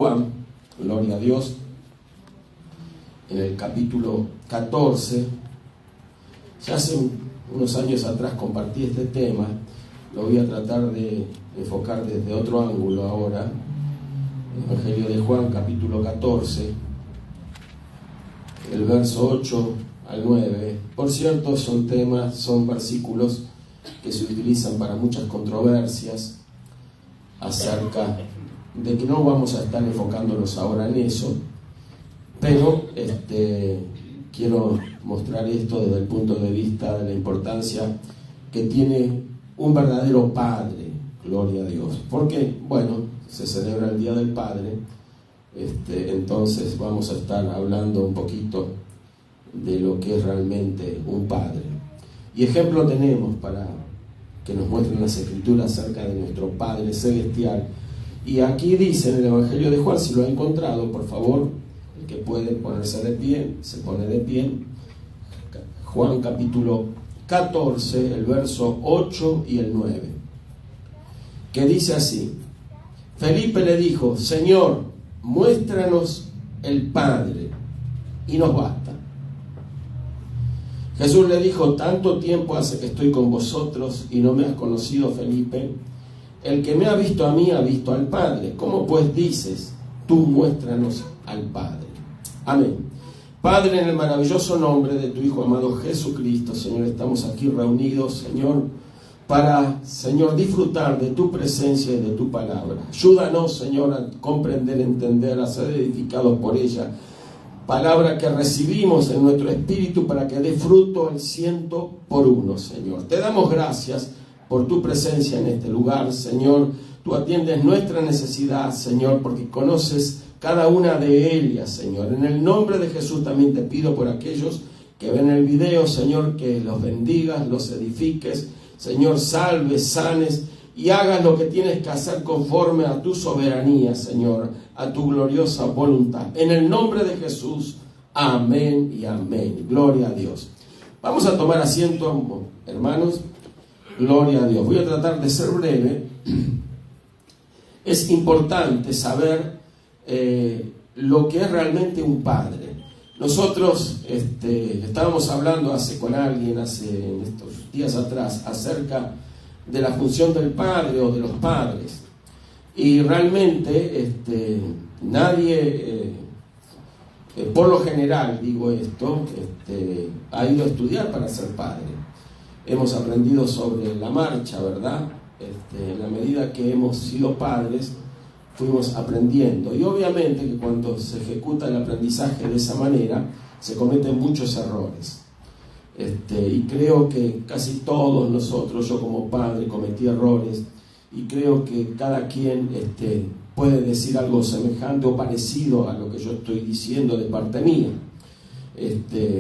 Juan, gloria a Dios, en el capítulo 14. Ya hace unos años atrás compartí este tema, lo voy a tratar de enfocar desde otro ángulo ahora. Evangelio de Juan, capítulo 14, el verso 8 al 9. Por cierto, son versículos que se utilizan para muchas controversias acerca de que no vamos a estar enfocándonos ahora en eso, pero quiero mostrar esto desde el punto de vista de la importancia que tiene un verdadero padre, gloria a Dios, porque se celebra el Día del Padre, entonces vamos a estar hablando un poquito de lo que es realmente un padre. Y ejemplo tenemos para que nos muestren las Escrituras acerca de nuestro Padre Celestial. Y aquí dice en el Evangelio de Juan, si lo ha encontrado, por favor, el que puede ponerse de pie, se pone de pie. Juan capítulo 14, el verso 8 y el 9, que dice así: Felipe le dijo, Señor, muéstranos el Padre, y nos basta. Jesús le dijo, tanto tiempo hace que estoy con vosotros y no me has conocido, Felipe. El que me ha visto a mí ha visto al Padre. ¿Cómo pues dices, tú muéstranos al Padre? Amén. Padre, en el maravilloso nombre de tu Hijo amado Jesucristo, Señor, estamos aquí reunidos, Señor, para, Señor, disfrutar de tu presencia y de tu palabra. Ayúdanos, Señor, a comprender, entender, a ser edificados por ella. Palabra que recibimos en nuestro espíritu para que dé fruto al 100%, Señor. Te damos gracias por tu presencia en este lugar, Señor. Tú atiendes nuestra necesidad, Señor, porque conoces cada una de ellas, Señor. En el nombre de Jesús también te pido por aquellos que ven el video, Señor, que los bendigas, los edifiques, Señor, salves, sanes y hagas lo que tienes que hacer conforme a tu soberanía, Señor, a tu gloriosa voluntad. En el nombre de Jesús, amén y amén. Gloria a Dios. Vamos a tomar asiento, hermanos. Gloria a Dios. Voy a tratar de ser breve. Es importante saber lo que es realmente un padre. Nosotros estábamos hablando con alguien en estos días atrás acerca de la función del padre o de los padres. Y realmente nadie, por lo general digo esto, ha ido a estudiar para ser padre. Hemos aprendido sobre la marcha, ¿verdad? En la medida que hemos sido padres, fuimos aprendiendo. Y obviamente que cuando se ejecuta el aprendizaje de esa manera, se cometen muchos errores. Y creo que casi todos nosotros, yo como padre, cometí errores. Y creo que cada quien puede decir algo semejante o parecido a lo que yo estoy diciendo de parte mía.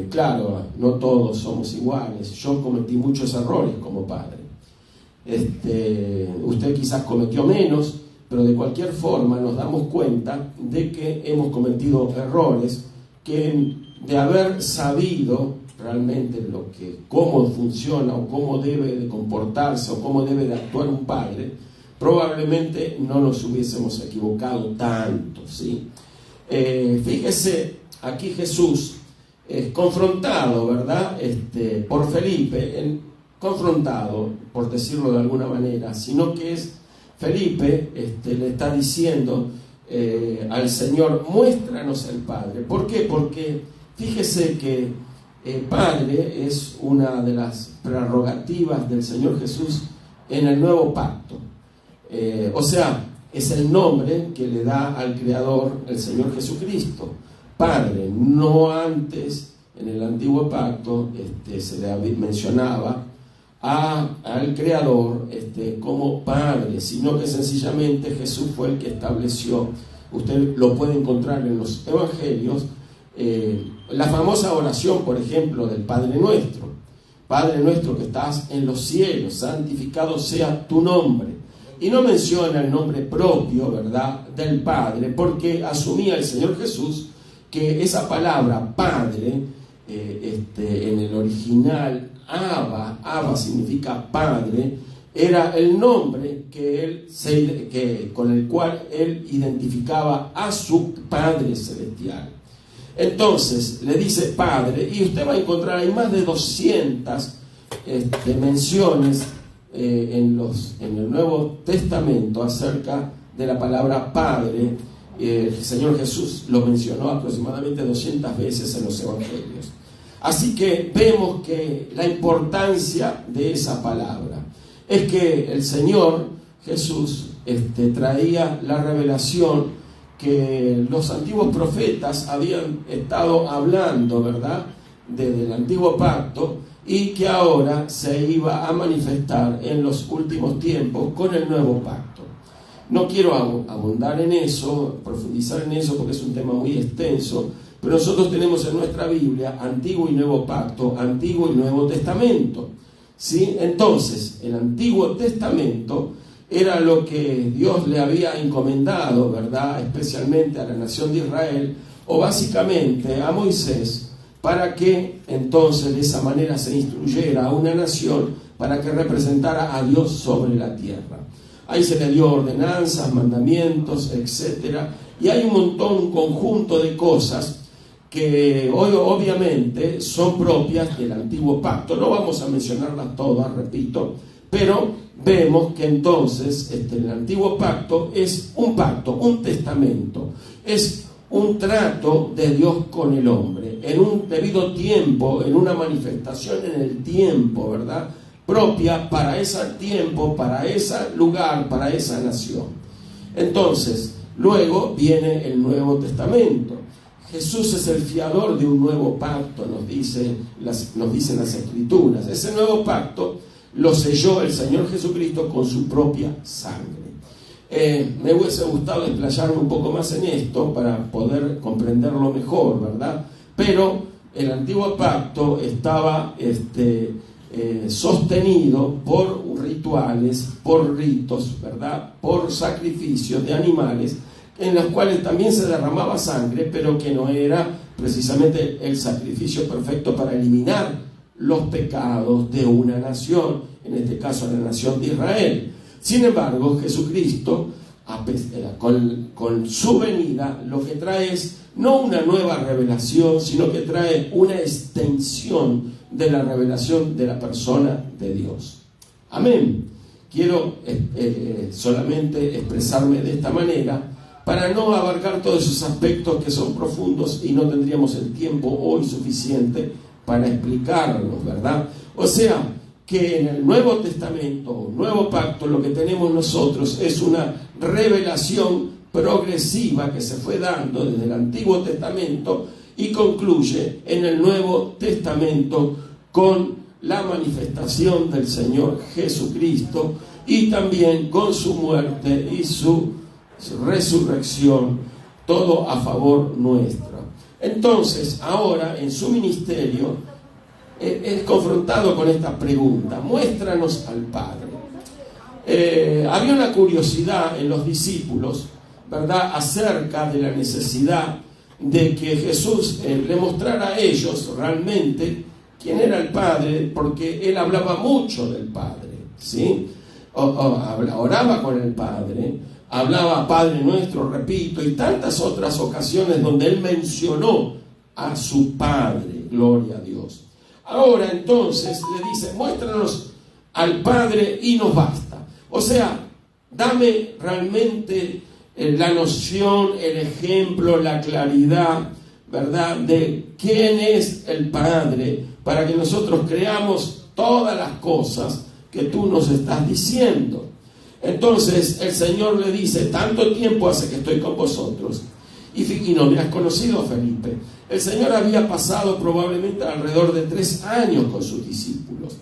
Claro, no todos somos iguales. Yo cometí muchos errores como padre. Usted quizás cometió menos, pero de cualquier forma nos damos cuenta de que hemos cometido errores, que de haber sabido realmente cómo funciona o cómo debe de comportarse o cómo debe de actuar un padre, probablemente no nos hubiésemos equivocado tanto, ¿sí? Fíjese, aquí Jesús es confrontado, ¿verdad? Por Felipe, confrontado, por decirlo de alguna manera, sino que es Felipe, le está diciendo al Señor, muéstranos el Padre. ¿Por qué? Porque fíjese que Padre es una de las prerrogativas del Señor Jesús en el nuevo pacto. O sea, es el nombre que le da al Creador el Señor Jesucristo. Padre, no antes, en el antiguo pacto, se le mencionaba al Creador como Padre, sino que sencillamente Jesús fue el que estableció. Usted lo puede encontrar en los Evangelios, la famosa oración, por ejemplo, del Padre Nuestro. Padre nuestro que estás en los cielos, santificado sea tu nombre. Y no menciona el nombre propio, ¿verdad?, del Padre, porque asumía el Señor Jesús que esa palabra Padre, en el original, Abba significa Padre, era el nombre con el cual él identificaba a su Padre Celestial. Entonces le dice Padre, y usted va a encontrar, hay más de 200 menciones en el Nuevo Testamento acerca de la palabra Padre. El Señor Jesús lo mencionó aproximadamente 200 veces en los Evangelios. Así que vemos que la importancia de esa palabra es que el Señor Jesús traía la revelación que los antiguos profetas habían estado hablando, ¿verdad?, desde el antiguo pacto, y que ahora se iba a manifestar en los últimos tiempos con el nuevo pacto. No quiero abundar en eso, profundizar en eso, porque es un tema muy extenso, pero nosotros tenemos en nuestra Biblia Antiguo y Nuevo Pacto, Antiguo y Nuevo Testamento, ¿sí? Entonces, el Antiguo Testamento era lo que Dios le había encomendado, ¿verdad?, especialmente a la nación de Israel, o básicamente a Moisés, para que entonces de esa manera se instruyera a una nación para que representara a Dios sobre la tierra. Ahí se le dio ordenanzas, mandamientos, etcétera, y hay un conjunto de cosas que hoy obviamente son propias del antiguo pacto. No vamos a mencionarlas todas, repito, pero vemos que entonces el antiguo pacto es un pacto, un testamento, es un trato de Dios con el hombre, en un debido tiempo, en una manifestación en el tiempo, ¿verdad?, propia para ese tiempo, para ese lugar, para esa nación. Entonces, luego viene el Nuevo Testamento. Jesús es el fiador de un nuevo pacto, nos dicen las Escrituras. Ese nuevo pacto lo selló el Señor Jesucristo con su propia sangre. Me hubiese gustado explayarme un poco más en esto para poder comprenderlo mejor, ¿verdad? Pero el antiguo pacto estaba sostenido por rituales, por ritos, ¿verdad?, por sacrificios de animales, en los cuales también se derramaba sangre, pero que no era precisamente el sacrificio perfecto para eliminar los pecados de una nación, en este caso la nación de Israel. Sin embargo, Jesucristo, con su venida, lo que trae es no una nueva revelación, sino que trae una extensión de la revelación de la persona de Dios. Amén. Quiero solamente expresarme de esta manera para no abarcar todos esos aspectos que son profundos y no tendríamos el tiempo hoy suficiente para explicarlos, ¿verdad? O sea, que en el Nuevo Testamento, Nuevo Pacto, lo que tenemos nosotros es una revelación progresiva que se fue dando desde el Antiguo Testamento y concluye en el Nuevo Testamento con la manifestación del Señor Jesucristo y también con su muerte y su resurrección, todo a favor nuestro. Entonces, ahora en su ministerio es confrontado con esta pregunta: muéstranos al Padre. Había una curiosidad en los discípulos, ¿verdad?, acerca de la necesidad de que Jesús le mostrara a ellos realmente quién era el Padre, porque él hablaba mucho del Padre, ¿sí? Oraba con el Padre, hablaba Padre Nuestro, repito, y tantas otras ocasiones donde él mencionó a su Padre, gloria a Dios. Ahora entonces le dice: muéstranos al Padre y nos basta. O sea, dame realmente la noción, el ejemplo, la claridad, ¿verdad?, de quién es el Padre, para que nosotros creamos todas las cosas que tú nos estás diciendo. Entonces el Señor le dice: tanto tiempo hace que estoy con vosotros y no me has conocido, Felipe. El Señor había pasado probablemente alrededor de 3 años con sus discípulos.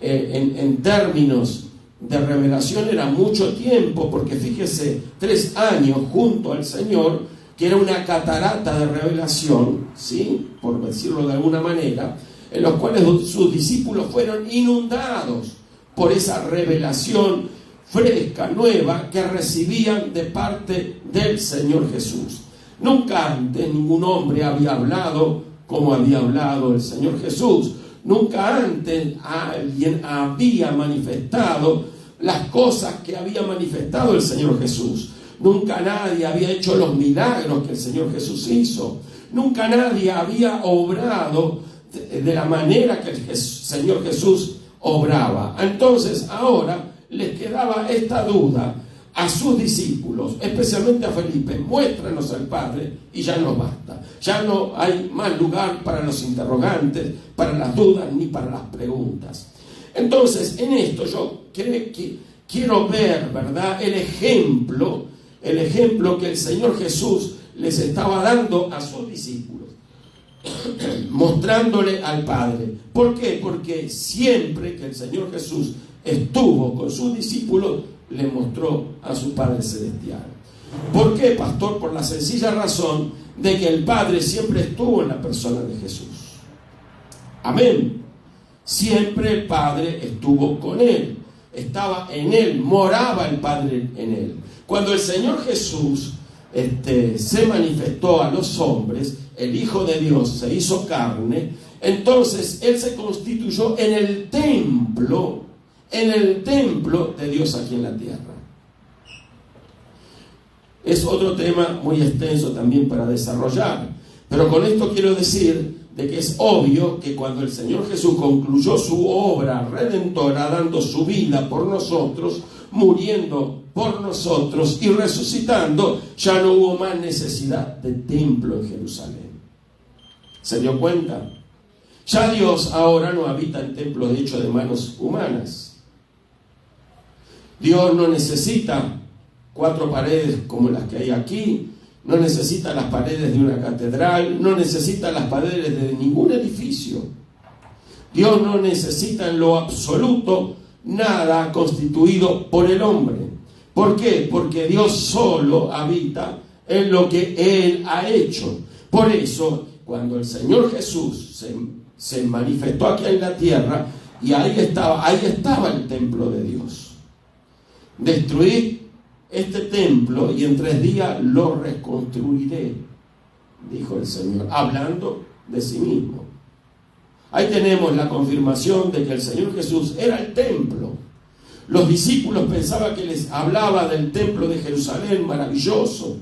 En términos de revelación era mucho tiempo, porque fíjese, 3 años junto al Señor, que era una catarata de revelación, ¿sí?, por decirlo de alguna manera, en los cuales sus discípulos fueron inundados por esa revelación fresca, nueva, que recibían de parte del Señor Jesús. Nunca antes ningún hombre había hablado como había hablado el Señor Jesús. Nunca antes alguien había manifestado las cosas que había manifestado el Señor Jesús. Nunca nadie había hecho los milagros que el Señor Jesús hizo. Nunca nadie había obrado de la manera que el Señor Jesús obraba. Entonces ahora les quedaba esta duda a sus discípulos, especialmente a Felipe: muéstranos al Padre y ya nos basta. Ya no hay más lugar para los interrogantes, para las dudas ni para las preguntas. Entonces, en esto yo quiero ver, ¿verdad?, el ejemplo que el Señor Jesús les estaba dando a sus discípulos, mostrándole al Padre. ¿Por qué? Porque siempre que el Señor Jesús estuvo con sus discípulos, le mostró a su Padre Celestial. ¿Por qué, pastor? Por la sencilla razón de que el Padre siempre estuvo en la persona de Jesús. Amén. Siempre el Padre estuvo con él, estaba en él, moraba el Padre en él. Cuando el Señor Jesús se manifestó a los hombres, el Hijo de Dios se hizo carne, entonces Él se constituyó en el templo de Dios aquí en la tierra. Es otro tema muy extenso también para desarrollar, pero con esto quiero decir de que es obvio que cuando el Señor Jesús concluyó su obra redentora, dando su vida por nosotros, muriendo por nosotros y resucitando, ya no hubo más necesidad de templo en Jerusalén. ¿Se dio cuenta? Ya Dios ahora no habita en templos hechos de manos humanas. Dios no necesita 4 paredes como las que hay aquí, no necesita las paredes de una catedral, no necesita las paredes de ningún edificio. Dios no necesita en lo absoluto nada constituido por el hombre. ¿Por qué? Porque Dios solo habita en lo que Él ha hecho. Por eso, cuando el Señor Jesús se manifestó aquí en la tierra, y ahí estaba el templo de Dios. Destruid este templo y en 3 días lo reconstruiré, dijo el Señor, hablando de sí mismo. Ahí tenemos la confirmación de que el Señor Jesús era el templo. Los discípulos pensaban que les hablaba del templo de Jerusalén maravilloso,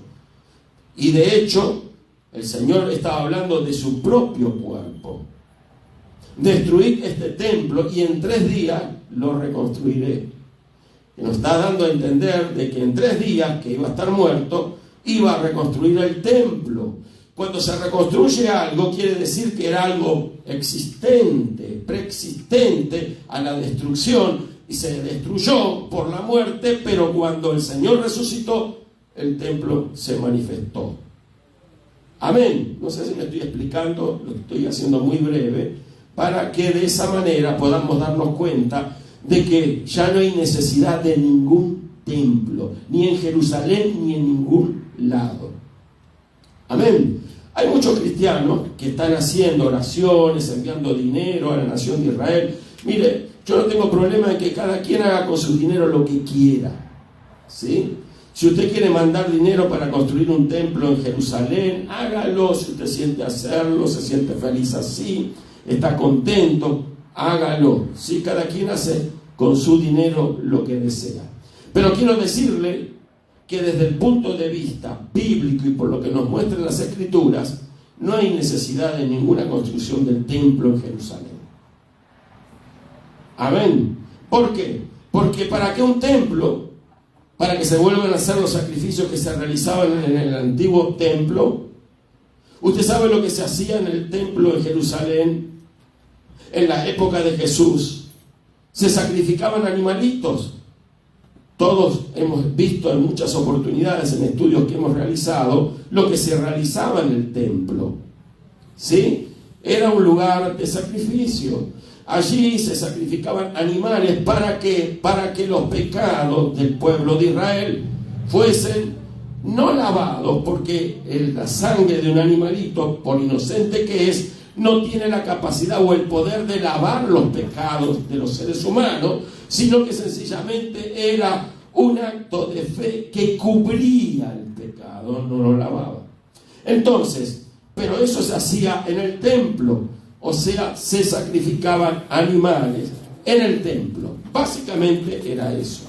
y de hecho el Señor estaba hablando de su propio cuerpo. Destruid este templo y en 3 días lo reconstruiré. Y nos está dando a entender de que en 3 días que iba a estar muerto, iba a reconstruir el templo. Cuando se reconstruye algo, quiere decir que era algo existente, preexistente a la destrucción, y se destruyó por la muerte, pero cuando el Señor resucitó, el templo se manifestó. Amén. No sé si me estoy explicando, lo estoy haciendo muy breve, para que de esa manera podamos darnos cuenta de que ya no hay necesidad de ningún templo, ni en Jerusalén, ni en ningún lado. Amén. Hay muchos cristianos que están haciendo oraciones, enviando dinero a la nación de Israel. Mire, yo no tengo problema en que cada quien haga con su dinero lo que quiera, ¿sí? Si usted quiere mandar dinero para construir un templo en Jerusalén, hágalo. Si usted siente hacerlo, se siente feliz así, está contento, hágalo. ¿Sí? Cada quien hace con su dinero lo que desea. Pero quiero decirle que desde el punto de vista bíblico y por lo que nos muestran las Escrituras, no hay necesidad de ninguna construcción del templo en Jerusalén. Amén. ¿Por qué? Porque ¿para qué un templo? Para que se vuelvan a hacer los sacrificios que se realizaban en el antiguo templo. Usted sabe lo que se hacía en el templo de Jerusalén en la época de Jesús. Se sacrificaban animalitos. Todos hemos visto en muchas oportunidades, en estudios que hemos realizado, lo que se realizaba en el templo. ¿Sí? Era un lugar de sacrificio. Allí se sacrificaban animales para que los pecados del pueblo de Israel fuesen no lavados, porque la sangre de un animalito, por inocente que es, no tiene la capacidad o el poder de lavar los pecados de los seres humanos, sino que sencillamente era un acto de fe que cubría el pecado, no lo lavaba. Entonces, pero eso se hacía en el templo, o sea, se sacrificaban animales en el templo. Básicamente era eso.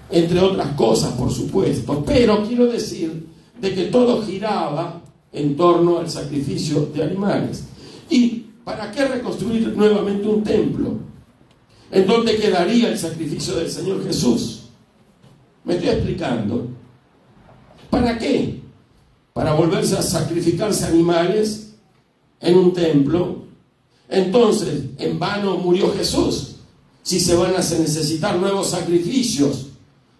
Entre otras cosas, por supuesto. Pero quiero decir de que todo giraba en torno al sacrificio de animales. ¿Y para qué reconstruir nuevamente un templo? ¿En dónde quedaría el sacrificio del Señor Jesús? ¿Me estoy explicando? ¿Para qué? ¿Para volverse a sacrificarse animales en un templo? Entonces, en vano murió Jesús. Si se van a necesitar nuevos sacrificios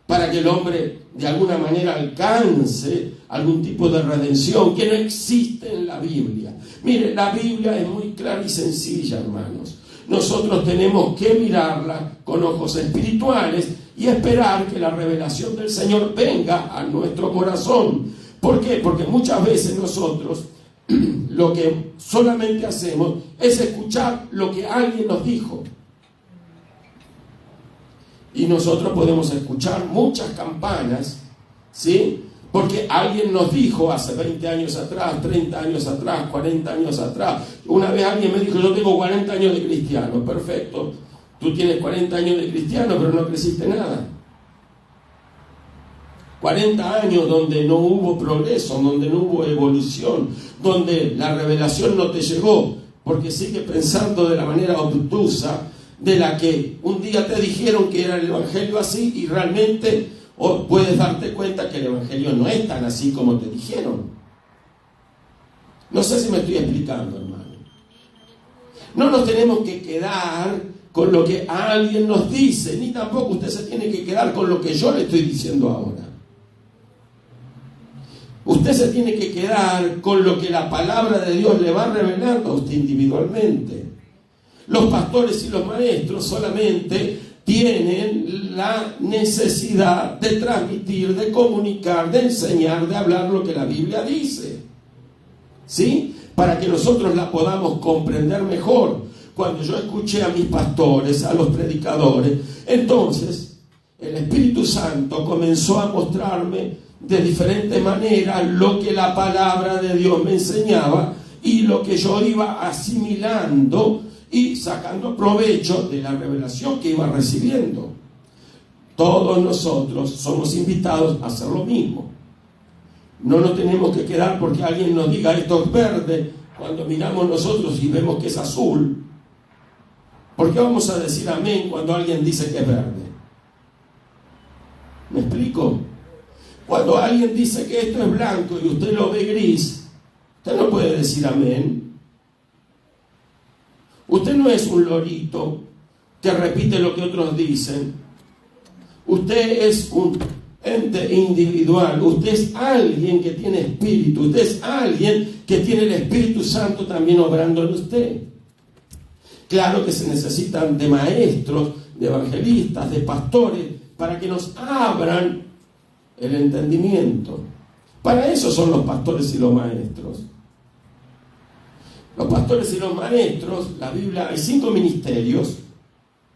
para que el hombre de alguna manera alcance algún tipo de redención que no existe en la Biblia. Mire, la Biblia es muy clara y sencilla, hermanos. Nosotros tenemos que mirarla con ojos espirituales y esperar que la revelación del Señor venga a nuestro corazón. ¿Por qué? Porque muchas veces nosotros lo que solamente hacemos es escuchar lo que alguien nos dijo. Y nosotros podemos escuchar muchas campanas, ¿sí? Porque alguien nos dijo hace 20 años atrás, 30 años atrás, 40 años atrás. Una vez alguien me dijo, yo tengo 40 años de cristiano. Perfecto, tú tienes 40 años de cristiano, pero no creciste nada. 40 años donde no hubo progreso, donde no hubo evolución, donde la revelación no te llegó, porque sigue pensando de la manera obtusa de la que un día te dijeron que era el evangelio así, y realmente puedes darte cuenta que el evangelio no es tan así como te dijeron. No sé si me estoy explicando, hermano. No nos tenemos que quedar con lo que alguien nos dice, ni tampoco usted se tiene que quedar con lo que yo le estoy diciendo ahora. Usted se tiene que quedar con lo que la palabra de Dios le va revelando a usted individualmente. Los pastores y los maestros solamente tienen la necesidad de transmitir, de comunicar, de enseñar, de hablar lo que la Biblia dice, ¿sí? Para que nosotros la podamos comprender mejor. Cuando yo escuché a mis pastores, a los predicadores, entonces el Espíritu Santo comenzó a mostrarme de diferentes maneras lo que la palabra de Dios me enseñaba y lo que yo iba asimilando y sacando provecho de la revelación que iba recibiendo. Todos nosotros somos invitados a hacer lo mismo. No nos tenemos que quedar porque alguien nos diga esto es verde, cuando miramos nosotros y vemos que es azul. ¿Por qué vamos a decir amén cuando alguien dice que es verde? ¿Me explico? Cuando alguien dice que esto es blanco y usted lo ve gris, usted no puede decir amén. Usted no es un lorito que repite lo que otros dicen. Usted es un ente individual. Usted es alguien que tiene espíritu. Usted es alguien que tiene el Espíritu Santo también obrando en usted. Claro que se necesitan de maestros, de evangelistas, de pastores, para que nos abran el entendimiento. Para eso son los pastores y los maestros. Los pastores y los maestros, la Biblia, hay 5 ministerios: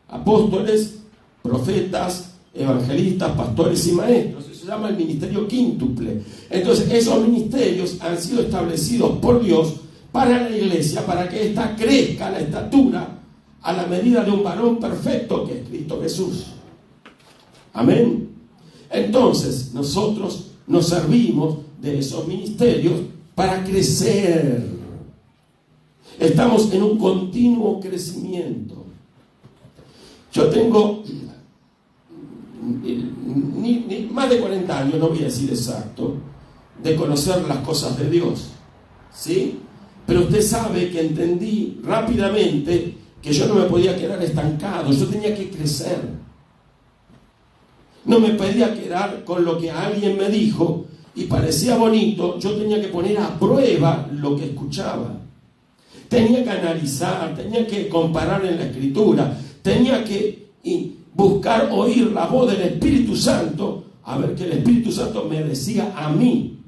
apóstoles, profetas, evangelistas, pastores y maestros. Eso se llama el ministerio quíntuple. Entonces esos ministerios han sido establecidos por Dios para la iglesia, para que ésta crezca a la estatura, a la medida de un varón perfecto que es Cristo Jesús. Amén. Entonces nosotros nos servimos de esos ministerios para crecer. Estamos en un continuo crecimiento. Yo tengo más de 40 años, no voy a decir exacto, de conocer las cosas de Dios, ¿sí? Pero usted sabe que entendí rápidamente que yo no me podía quedar estancado, yo tenía que crecer. No me podía quedar con lo que alguien me dijo y parecía bonito. Yo tenía que poner a prueba lo que escuchaba. Tenía que analizar, tenía que comparar en la Escritura, tenía que buscar oír la voz del Espíritu Santo, a ver qué el Espíritu Santo me decía a mí.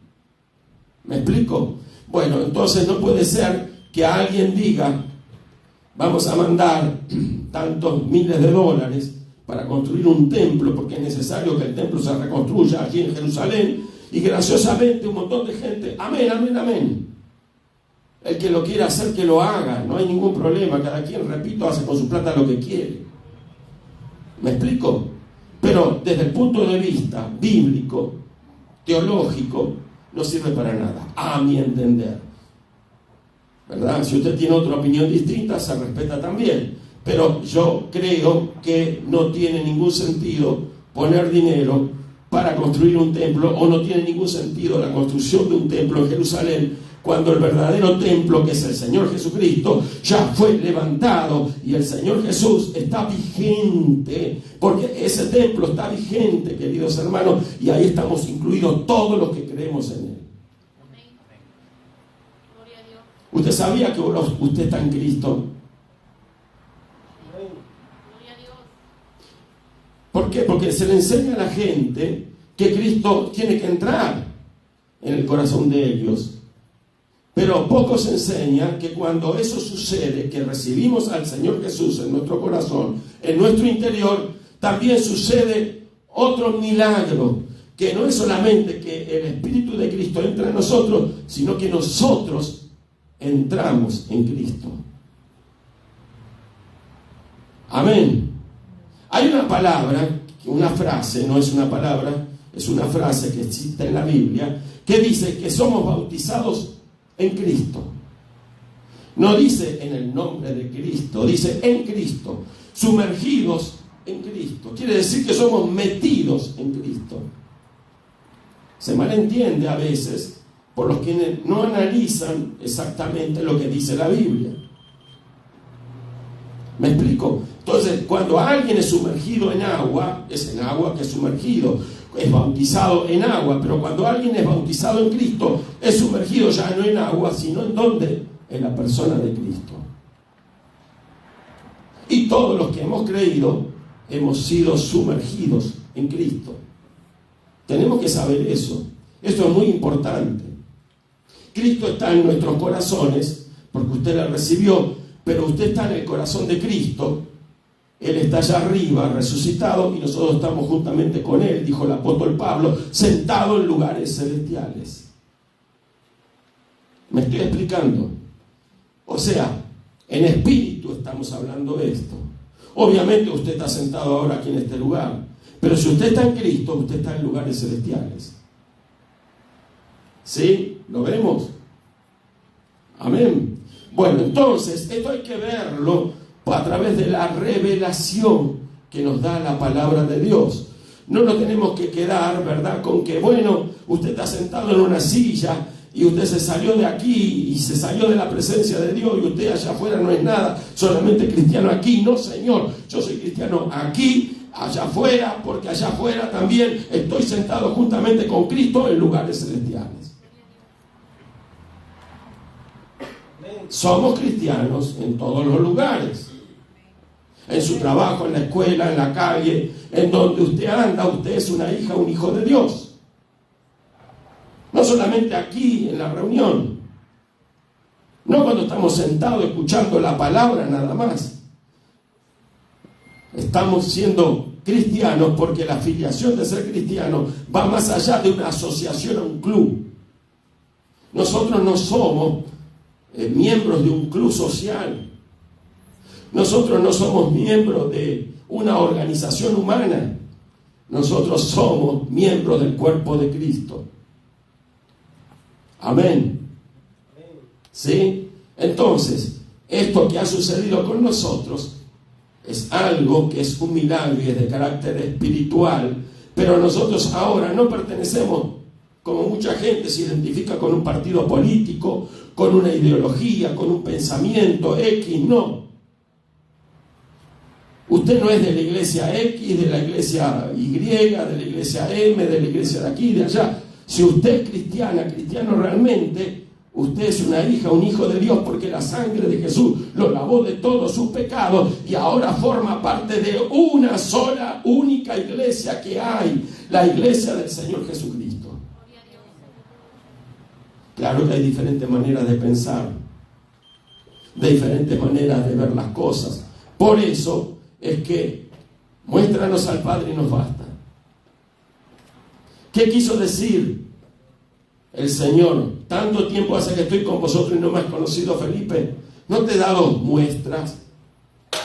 ¿Me explico? Bueno, entonces no puede ser que alguien diga, vamos a mandar tantos miles de dólares para construir un templo, porque es necesario que el templo se reconstruya aquí en Jerusalén, y graciosamente un montón de gente, amén, amén, amén. El que lo quiera hacer, que lo haga, no hay ningún problema, cada quien, repito, hace con su plata lo que quiere. ¿Me explico? Pero desde el punto de vista bíblico, teológico, no sirve para nada, a mi entender. ¿Verdad? Si usted tiene otra opinión distinta, se respeta también. Pero yo creo que no tiene ningún sentido poner dinero para construir un templo, o no tiene ningún sentido la construcción de un templo en Jerusalén, cuando el verdadero templo, que es el Señor Jesucristo, ya fue levantado y el Señor Jesús está vigente, porque ese templo está vigente, queridos hermanos, y ahí estamos incluidos todos los que creemos en Él. ¿Usted sabía que usted está en Cristo? ¿Por qué? Porque se le enseña a la gente que Cristo tiene que entrar en el corazón de ellos. Pero poco se enseña que cuando eso sucede, que recibimos al Señor Jesús en nuestro corazón, en nuestro interior, también sucede otro milagro, que no es solamente que el Espíritu de Cristo entra en nosotros, sino que nosotros entramos en Cristo. Amén. Hay una palabra, una frase, no es una palabra, es una frase que existe en la Biblia, que dice que somos bautizados en Cristo. No dice en el nombre de Cristo, dice en Cristo, sumergidos en Cristo. Quiere decir que somos metidos en Cristo. Se malentiende a veces por los que no analizan exactamente lo que dice la Biblia. ¿Me explico? Entonces, cuando alguien es sumergido en agua, es en agua que es sumergido, es bautizado en agua, pero cuando alguien es bautizado en Cristo, es sumergido ya no en agua, sino en ¿dónde? En la persona de Cristo. Y todos los que hemos creído, hemos sido sumergidos en Cristo. Tenemos que saber eso. Esto es muy importante. Cristo está en nuestros corazones, porque usted la recibió, pero usted está en el corazón de Cristo. Él está allá arriba, resucitado, y nosotros estamos juntamente con Él, dijo el apóstol Pablo, sentado en lugares celestiales. ¿Me estoy explicando? O sea, en espíritu estamos hablando de esto. Obviamente usted está sentado ahora aquí en este lugar, pero si usted está en Cristo, usted está en lugares celestiales. ¿Sí? ¿Lo vemos? Amén. Bueno, entonces, esto hay que verlo a través de la revelación que nos da la palabra de Dios. No nos tenemos que quedar, ¿verdad?, con que, bueno, usted está sentado en una silla y usted se salió de aquí y se salió de la presencia de Dios y usted allá afuera no es nada, solamente cristiano aquí. No, Señor, yo soy cristiano aquí, allá afuera, porque allá afuera también estoy sentado juntamente con Cristo en lugares celestiales. Somos cristianos en todos los lugares. En su trabajo, en la escuela, en la calle, en donde usted anda, usted es una hija, un hijo de Dios. No solamente aquí en la reunión. No cuando estamos sentados escuchando la palabra nada más. Estamos siendo cristianos porque la filiación de ser cristiano va más allá de una asociación a un club. Nosotros no somos miembros de un club social. Nosotros no somos miembros de una organización humana. Nosotros somos miembros del cuerpo de Cristo. Amén. ¿Sí? Entonces, esto que ha sucedido con nosotros es algo que es un milagro y es de carácter espiritual, pero nosotros ahora no pertenecemos, como mucha gente se identifica, con un partido político, con una ideología, con un pensamiento X, no. Usted no es de la iglesia X, de la iglesia Y, de la iglesia M, de la iglesia de aquí, de allá. Si usted es cristiano realmente, usted es una hija, un hijo de Dios, porque la sangre de Jesús lo lavó de todos sus pecados y ahora forma parte de una sola, única iglesia que hay, la iglesia del Señor Jesucristo. Claro que hay diferentes maneras de pensar, de diferentes maneras de ver las cosas. Por eso es que muéstranos al Padre y nos basta. ¿Qué quiso decir el Señor? Tanto tiempo hace que estoy con vosotros y no me has conocido, Felipe. ¿No te he dado muestras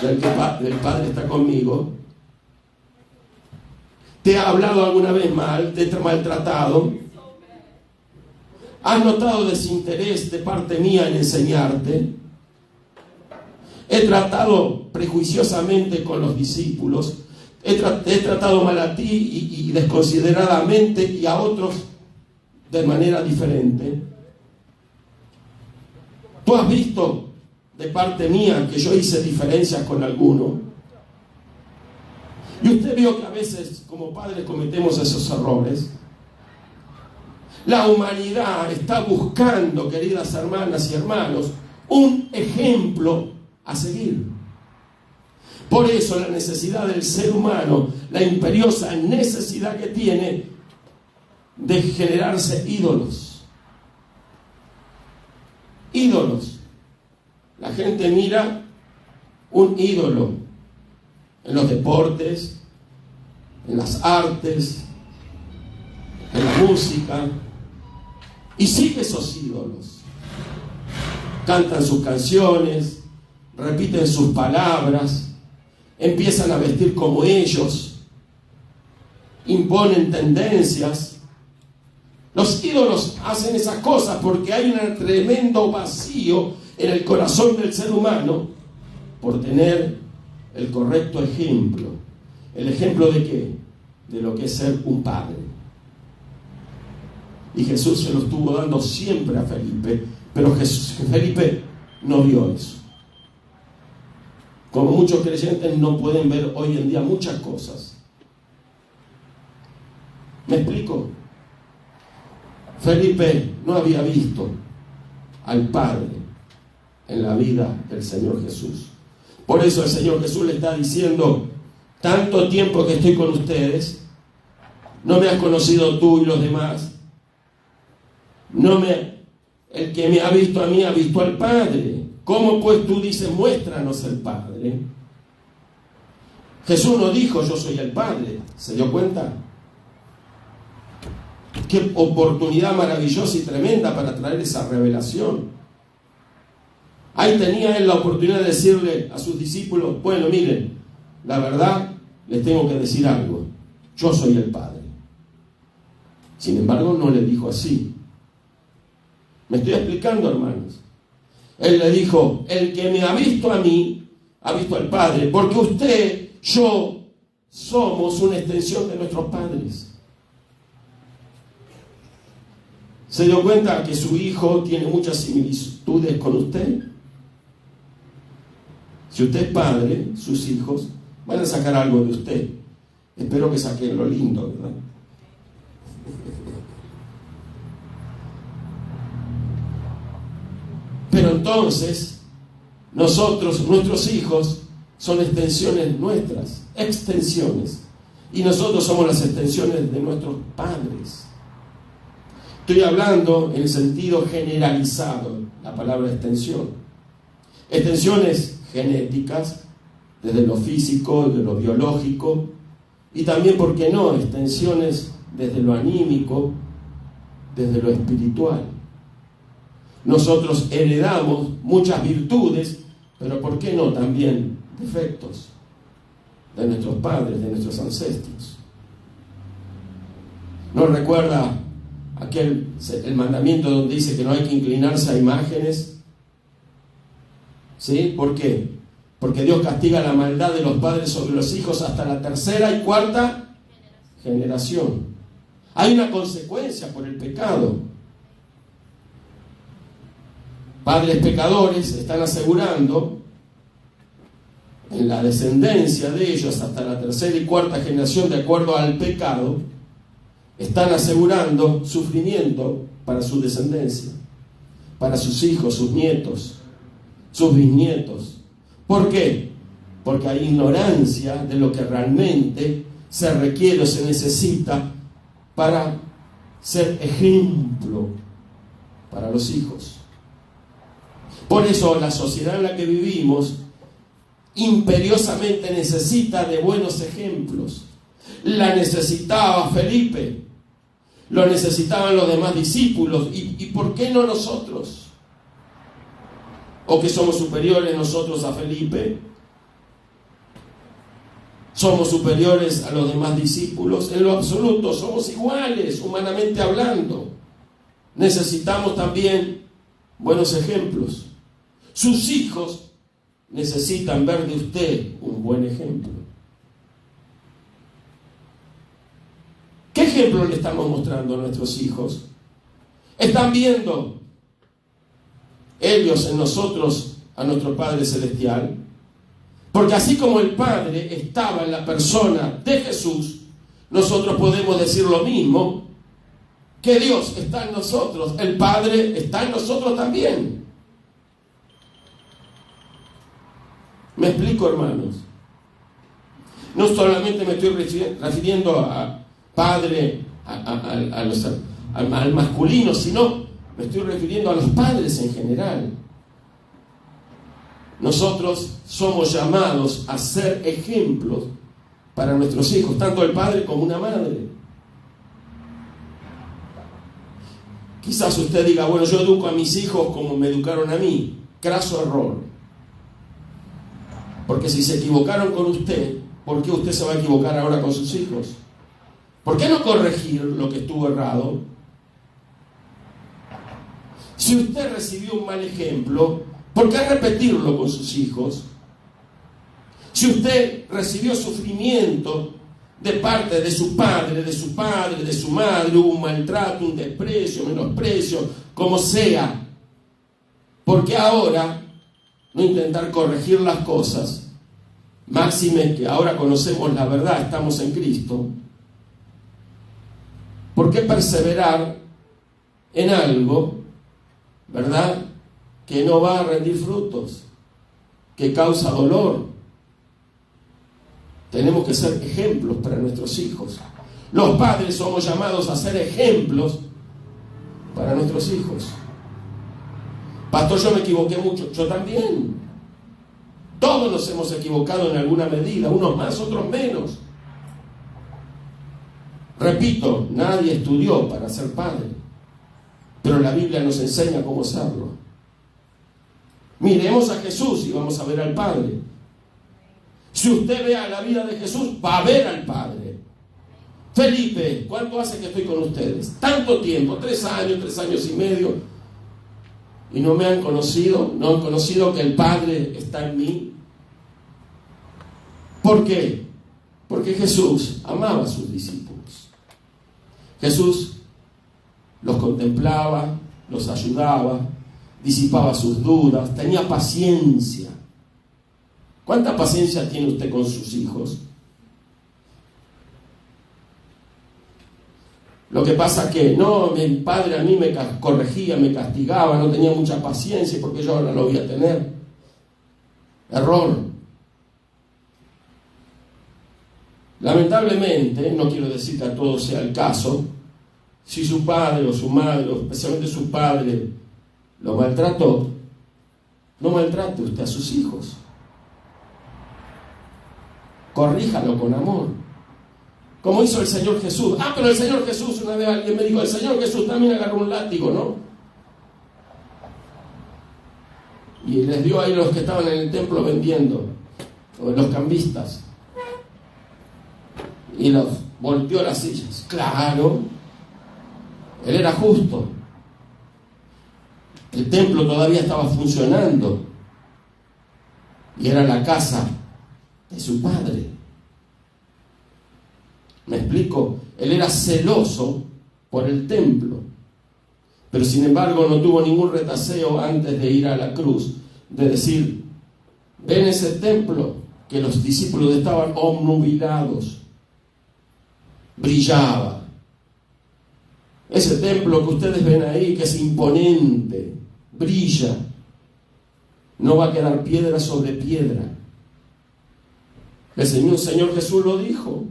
del que el Padre está conmigo? ¿Te ha hablado alguna vez mal? ¿Te ha maltratado? ¿Has notado desinterés de parte mía en enseñarte? ¿He tratado prejuiciosamente con los discípulos? ¿He tratado mal a ti y desconsideradamente, y a otros de manera diferente? ¿Tú has visto de parte mía que yo hice diferencias con alguno? Y usted vio que a veces como padres cometemos esos errores. La humanidad está buscando, queridas hermanas y hermanos, un ejemplo a seguir. Por eso la necesidad del ser humano, la imperiosa necesidad que tiene de generarse ídolos. Ídolos. La gente mira un ídolo en los deportes, en las artes, en la música, y sigue esos ídolos. Cantan sus canciones, repiten sus palabras, empiezan a vestir como ellos, imponen tendencias. Los ídolos hacen esas cosas porque hay un tremendo vacío en el corazón del ser humano por tener el correcto ejemplo. ¿El ejemplo de qué? De lo que es ser un padre. Y Jesús se lo estuvo dando siempre a Felipe, pero Felipe no vio eso. Como muchos creyentes no pueden ver hoy en día muchas cosas. ¿Me explico? Felipe no había visto al Padre en la vida del Señor Jesús. Por eso el Señor Jesús le está diciendo: tanto tiempo que estoy con ustedes, no me has conocido tú y los demás. El que me ha visto a mí ha visto al Padre. ¿Cómo pues tú dices, muéstranos el Padre? Jesús no dijo, yo soy el Padre. ¿Se dio cuenta? Qué oportunidad maravillosa y tremenda para traer esa revelación. Ahí tenía él la oportunidad de decirle a sus discípulos: bueno, miren, la verdad, les tengo que decir algo. Yo soy el Padre. Sin embargo, no le dijo así. ¿Me estoy explicando, hermanos? Él le dijo: el que me ha visto a mí, ha visto al Padre. Porque usted, yo, somos una extensión de nuestros padres. ¿Se dio cuenta que su hijo tiene muchas similitudes con usted? Si usted es padre, sus hijos van a sacar algo de usted. Espero que saquen lo lindo, ¿verdad? Pero entonces, nuestros hijos son extensiones nuestras, extensiones. Y nosotros somos las extensiones de nuestros padres. Estoy hablando en el sentido generalizado, la palabra extensión. Extensiones genéticas, desde lo físico, desde lo biológico, y también, ¿por qué no?, extensiones desde lo anímico, desde lo espiritual. Nosotros heredamos muchas virtudes, pero ¿por qué no también defectos de nuestros padres, de nuestros ancestros? ¿No recuerda el mandamiento donde dice que no hay que inclinarse a imágenes? ¿Sí? ¿Por qué? Porque Dios castiga la maldad de los padres sobre los hijos hasta la tercera y cuarta generación. Hay una consecuencia por el pecado. Padres pecadores están asegurando en la descendencia de ellos hasta la tercera y cuarta generación, de acuerdo al pecado, están asegurando sufrimiento para su descendencia, para sus hijos, sus nietos, sus bisnietos. ¿Por qué? Porque hay ignorancia de lo que realmente se requiere o se necesita para ser ejemplo para los hijos. Por eso la sociedad en la que vivimos imperiosamente necesita de buenos ejemplos. La necesitaba Felipe, lo necesitaban los demás discípulos, y ¿por qué no nosotros? ¿O que somos superiores nosotros a Felipe? somos superiores a los demás discípulos, en lo absoluto somos iguales, humanamente hablando. Necesitamos también buenos ejemplos. Sus hijos necesitan ver de usted un buen ejemplo. ¿Qué ejemplo le estamos mostrando a nuestros hijos? ¿Están viendo ellos en nosotros a nuestro Padre Celestial? Porque así como el Padre estaba en la persona de Jesús, nosotros podemos decir lo mismo, que Dios está en nosotros, el Padre está en nosotros también. ¿Me explico, hermanos? No solamente me estoy refiriendo a Padre, al masculino, sino me estoy refiriendo a los padres en general. Nosotros somos llamados a ser ejemplos para nuestros hijos, tanto el padre como una madre. Quizás usted diga, bueno, yo educo a mis hijos como me educaron a mí. Craso error. Porque si se equivocaron con usted, ¿por qué usted se va a equivocar ahora con sus hijos? ¿Por qué no corregir lo que estuvo errado? Si usted recibió un mal ejemplo, ¿por qué repetirlo con sus hijos? Si usted recibió sufrimiento de parte de su padre, de su madre, hubo un maltrato, un desprecio, menosprecio, como sea, ¿por qué ahora no intentar corregir las cosas? Máxime que ahora conocemos la verdad, estamos en Cristo. ¿Por qué perseverar en algo, verdad, que no va a rendir frutos, que causa dolor? Tenemos que ser ejemplos para nuestros hijos. Los padres somos llamados a ser ejemplos para nuestros hijos. Pastor, yo me equivoqué mucho. Yo también. Todos nos hemos equivocado en alguna medida, unos más, otros menos. Repito, nadie estudió para ser padre, pero la Biblia nos enseña cómo serlo. Miremos a Jesús y vamos a ver al Padre. Si usted vea la vida de Jesús, va a ver al Padre. Felipe, ¿cuánto hace que estoy con ustedes? Tanto tiempo, 3 años y medio, y no me han conocido, no han conocido que el Padre está en mí. ¿Por qué? Porque Jesús amaba a sus discípulos. Jesús los contemplaba, los ayudaba, disipaba sus dudas, tenía paciencia. ¿Cuánta paciencia tiene usted con sus hijos? Lo que pasa que, no, mi padre a mí me corregía, me castigaba, no tenía mucha paciencia porque yo ahora lo voy a tener. Error. Lamentablemente, no quiero decir que a todos sea el caso, si su padre o su madre, o especialmente su padre, lo maltrató, no maltrate usted a sus hijos. Corríjalo con amor. Como hizo el Señor Jesús. Pero el Señor Jesús, una vez alguien me dijo, el Señor Jesús también agarró un látigo, ¿no? Y les dio ahí los que estaban en el templo vendiendo, o los cambistas. Y los volteó las sillas. Claro, él era justo. El templo todavía estaba funcionando. Y era la casa de su padre. ¿Me explico? Él era celoso por el templo. Pero sin embargo no tuvo ningún retaseo antes de ir a la cruz. De decir, ven ese templo que los discípulos estaban obnubilados. Brillaba. Ese templo que ustedes ven ahí, que es imponente, brilla. No va a quedar piedra sobre piedra. El Señor Jesús lo dijo.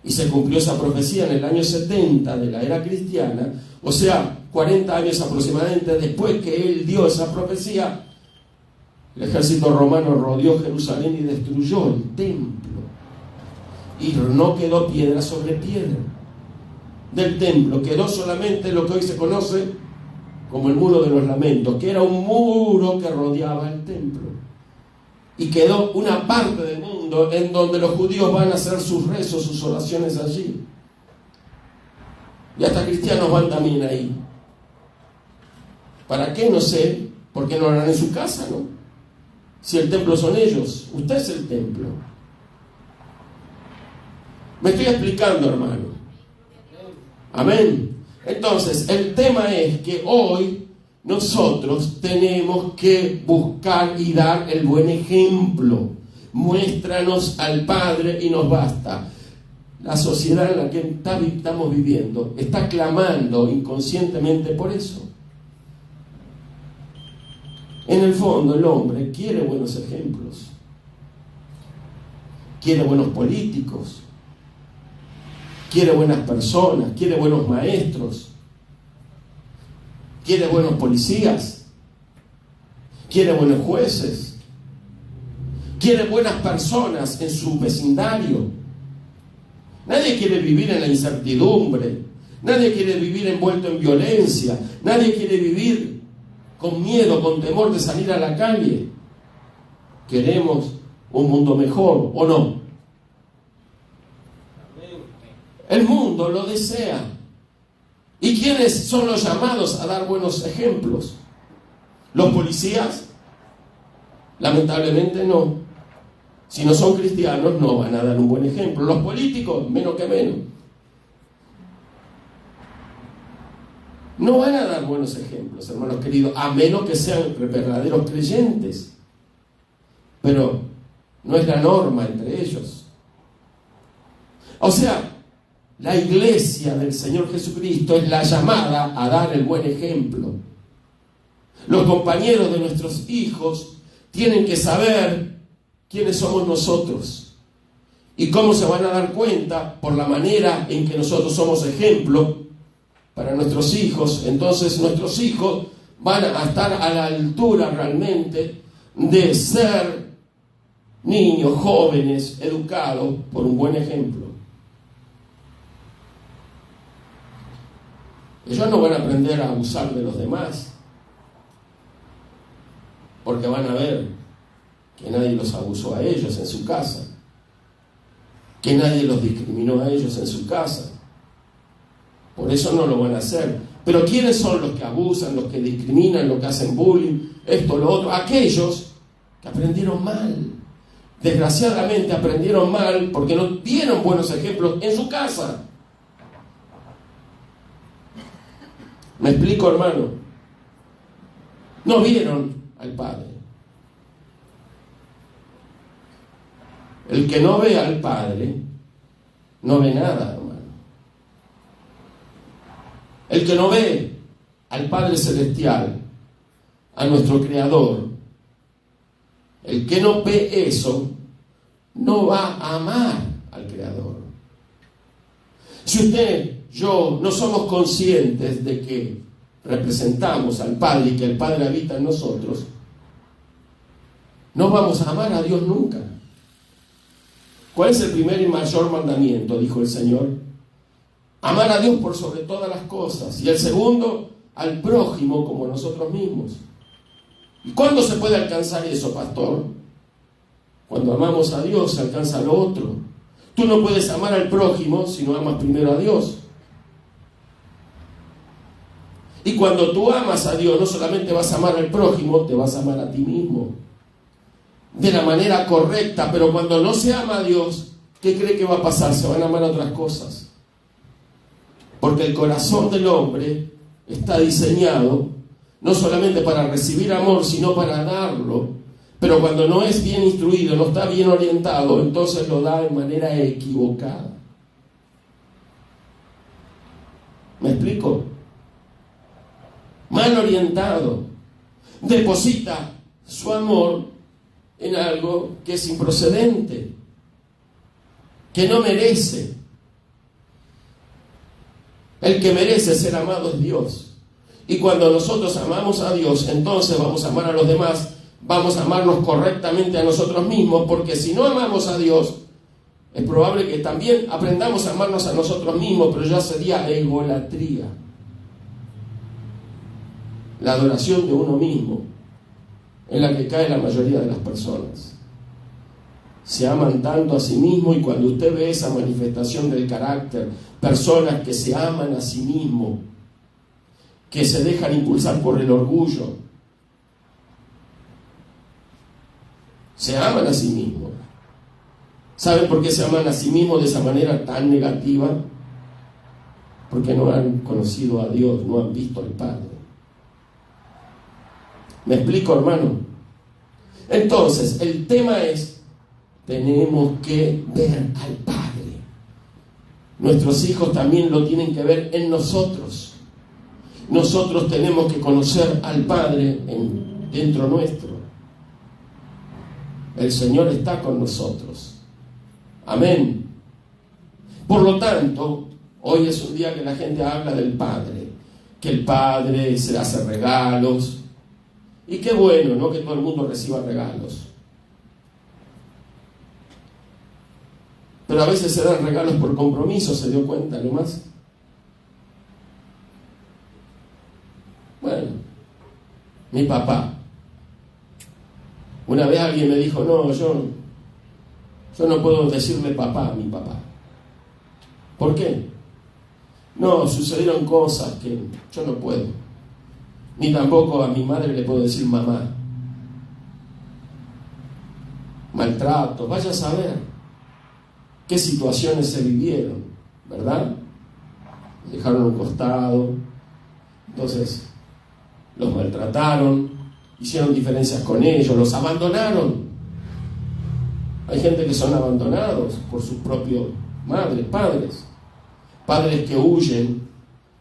Y se cumplió esa profecía en el año 70 de la era cristiana. O sea, 40 años aproximadamente después que él dio esa profecía, el ejército romano rodeó Jerusalén y destruyó el templo. Y no quedó piedra sobre piedra del templo. Quedó solamente lo que hoy se conoce como el muro de los lamentos, que era un muro que rodeaba el templo. Y quedó una parte del mundo en donde los judíos van a hacer sus rezos, sus oraciones allí. Y hasta cristianos van también ahí. ¿Para qué? No sé. ¿Por qué no lo harán en su casa, no? Si el templo son ellos, usted es el templo. Me estoy explicando, hermano. Amén. Entonces, el tema es que hoy nosotros tenemos que buscar y dar el buen ejemplo. Muéstranos al Padre y nos basta. La sociedad en la que estamos viviendo está clamando inconscientemente por eso. En el fondo, el hombre quiere buenos ejemplos, quiere buenos políticos, quiere buenas personas, quiere buenos maestros, quiere buenos policías, quiere buenos jueces, quiere buenas personas en su vecindario. Nadie quiere vivir en la incertidumbre, nadie quiere vivir envuelto en violencia, nadie quiere vivir con miedo, con temor de salir a la calle. Queremos un mundo mejor, ¿o no? El mundo lo desea. ¿Y quiénes son los llamados a dar buenos ejemplos? ¿Los policías? Lamentablemente no. Si no son cristianos, no van a dar un buen ejemplo. Los políticos, menos que menos. No van a dar buenos ejemplos, hermanos queridos, a menos que sean verdaderos creyentes. Pero no es la norma entre ellos. O sea, la iglesia del Señor Jesucristo es la llamada a dar el buen ejemplo. Los compañeros de nuestros hijos tienen que saber quiénes somos nosotros. ¿Y cómo se van a dar cuenta? Por la manera en que nosotros somos ejemplo para nuestros hijos. Entonces nuestros hijos van a estar a la altura realmente de ser niños, jóvenes, educados por un buen ejemplo. Ellos no van a aprender a abusar de los demás, porque van a ver que nadie los abusó a ellos en su casa, que nadie los discriminó a ellos en su casa. Por eso no lo van a hacer. Pero ¿quiénes son los que abusan, los que discriminan, los que hacen bullying, esto, lo otro? Aquellos que aprendieron mal. Desgraciadamente aprendieron mal porque no dieron buenos ejemplos en su casa. ¿Me explico, hermano? No vieron al Padre. El que no ve al Padre no ve nada, hermano. El que no ve al Padre Celestial, a nuestro Creador, el que no ve eso, no va a amar al Creador. Si usted, yo, no somos conscientes de que representamos al Padre y que el Padre habita en nosotros, no vamos a amar a Dios nunca. ¿Cuál es el primer y mayor mandamiento? Dijo el Señor. Amar a Dios por sobre todas las cosas. Y el segundo, al prójimo como nosotros mismos. ¿Y cuándo se puede alcanzar eso, pastor? Cuando amamos a Dios se alcanza lo otro. Tú no puedes amar al prójimo si no amas primero a Dios. Y cuando tú amas a Dios, no solamente vas a amar al prójimo, te vas a amar a ti mismo. De la manera correcta. Pero cuando no se ama a Dios, ¿qué cree que va a pasar? Se van a amar otras cosas. Porque el corazón del hombre está diseñado no solamente para recibir amor, sino para darlo. Pero cuando no es bien instruido, no está bien orientado, entonces lo da de manera equivocada. ¿Me explico? Mal orientado. Deposita su amor en algo que es improcedente, que no merece. El que merece ser amado es Dios. Y cuando nosotros amamos a Dios, entonces vamos a amar a los demás, vamos a amarnos correctamente a nosotros mismos, porque si no amamos a Dios, es probable que también aprendamos a amarnos a nosotros mismos, pero ya sería egolatría. La adoración de uno mismo, en la que cae la mayoría de las personas. se aman tanto a sí mismos, y cuando usted ve esa manifestación del carácter, personas que se aman a sí mismos, que se dejan impulsar por el orgullo, se aman a sí mismos. ¿Saben por qué se aman a sí mismos de esa manera tan negativa? Porque no han conocido a Dios, no han visto al Padre. ¿Me explico, hermano? Entonces, el tema es, tenemos que ver al Padre. Nuestros hijos también lo tienen que ver en nosotros. Nosotros tenemos que conocer al Padre dentro nuestro. El Señor está con nosotros. Amén. Por lo tanto, hoy es un día que la gente habla del Padre, que el Padre se hace regalos. Y qué bueno, ¿no?, que todo el mundo reciba regalos. Pero a veces se dan regalos por compromiso, ¿se dio cuenta nomás? Bueno, mi papá. Una vez alguien me dijo, no, yo no puedo decirle papá a mi papá. ¿Por qué? No, sucedieron cosas que yo no puedo. Ni tampoco a mi madre le puedo decir mamá. Maltrato, vaya a saber qué situaciones se vivieron, ¿verdad? Dejaron a un costado, entonces los maltrataron, hicieron diferencias con ellos, los abandonaron. Hay gente que son abandonados por sus propios madres, padres que huyen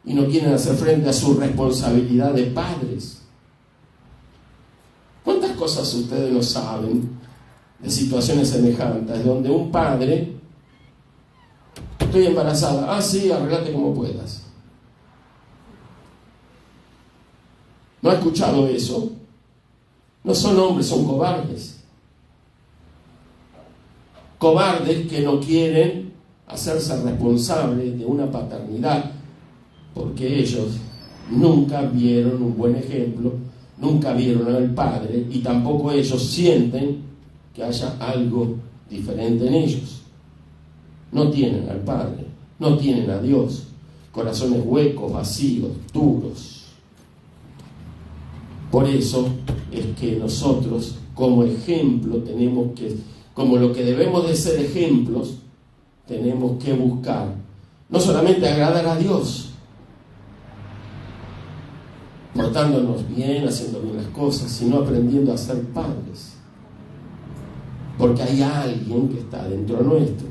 y no quieren hacer frente a su responsabilidad de padres. ¿Cuántas cosas ustedes no saben de situaciones semejantes, donde un padre, estoy embarazada, sí, arreglate como puedas? ¿No ha escuchado eso? No son hombres, son cobardes. Cobardes que no quieren hacerse responsables de una paternidad, porque ellos nunca vieron un buen ejemplo, nunca vieron al Padre, y tampoco ellos sienten que haya algo diferente en ellos. No tienen al Padre, no tienen a Dios. Corazones huecos, vacíos, duros. Por eso es que nosotros, como ejemplo, tenemos que, como lo que debemos de ser ejemplos, tenemos que buscar no solamente agradar a Dios, portándonos bien, haciendo bien las cosas, sino aprendiendo a ser padres. Porque hay alguien que está dentro nuestro,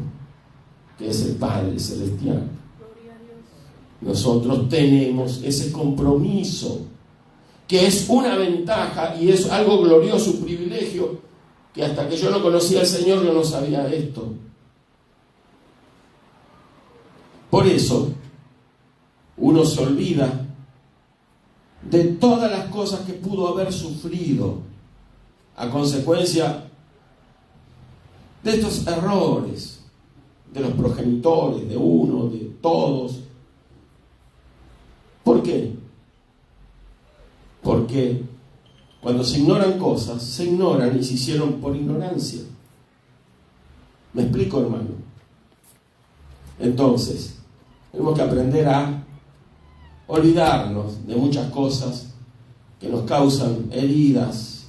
que es el Padre Celestial. Nosotros tenemos ese compromiso, que es una ventaja y es algo glorioso, un privilegio, que hasta que yo no conocía al Señor yo no sabía esto. Por eso, uno se olvida de todas las cosas que pudo haber sufrido a consecuencia de estos errores de los progenitores, de uno, de todos. ¿Por qué? Porque cuando se ignoran cosas, se ignoran y se hicieron por ignorancia. ¿Me explico, hermano? Entonces, tenemos que aprender a olvidarnos de muchas cosas que nos causan heridas,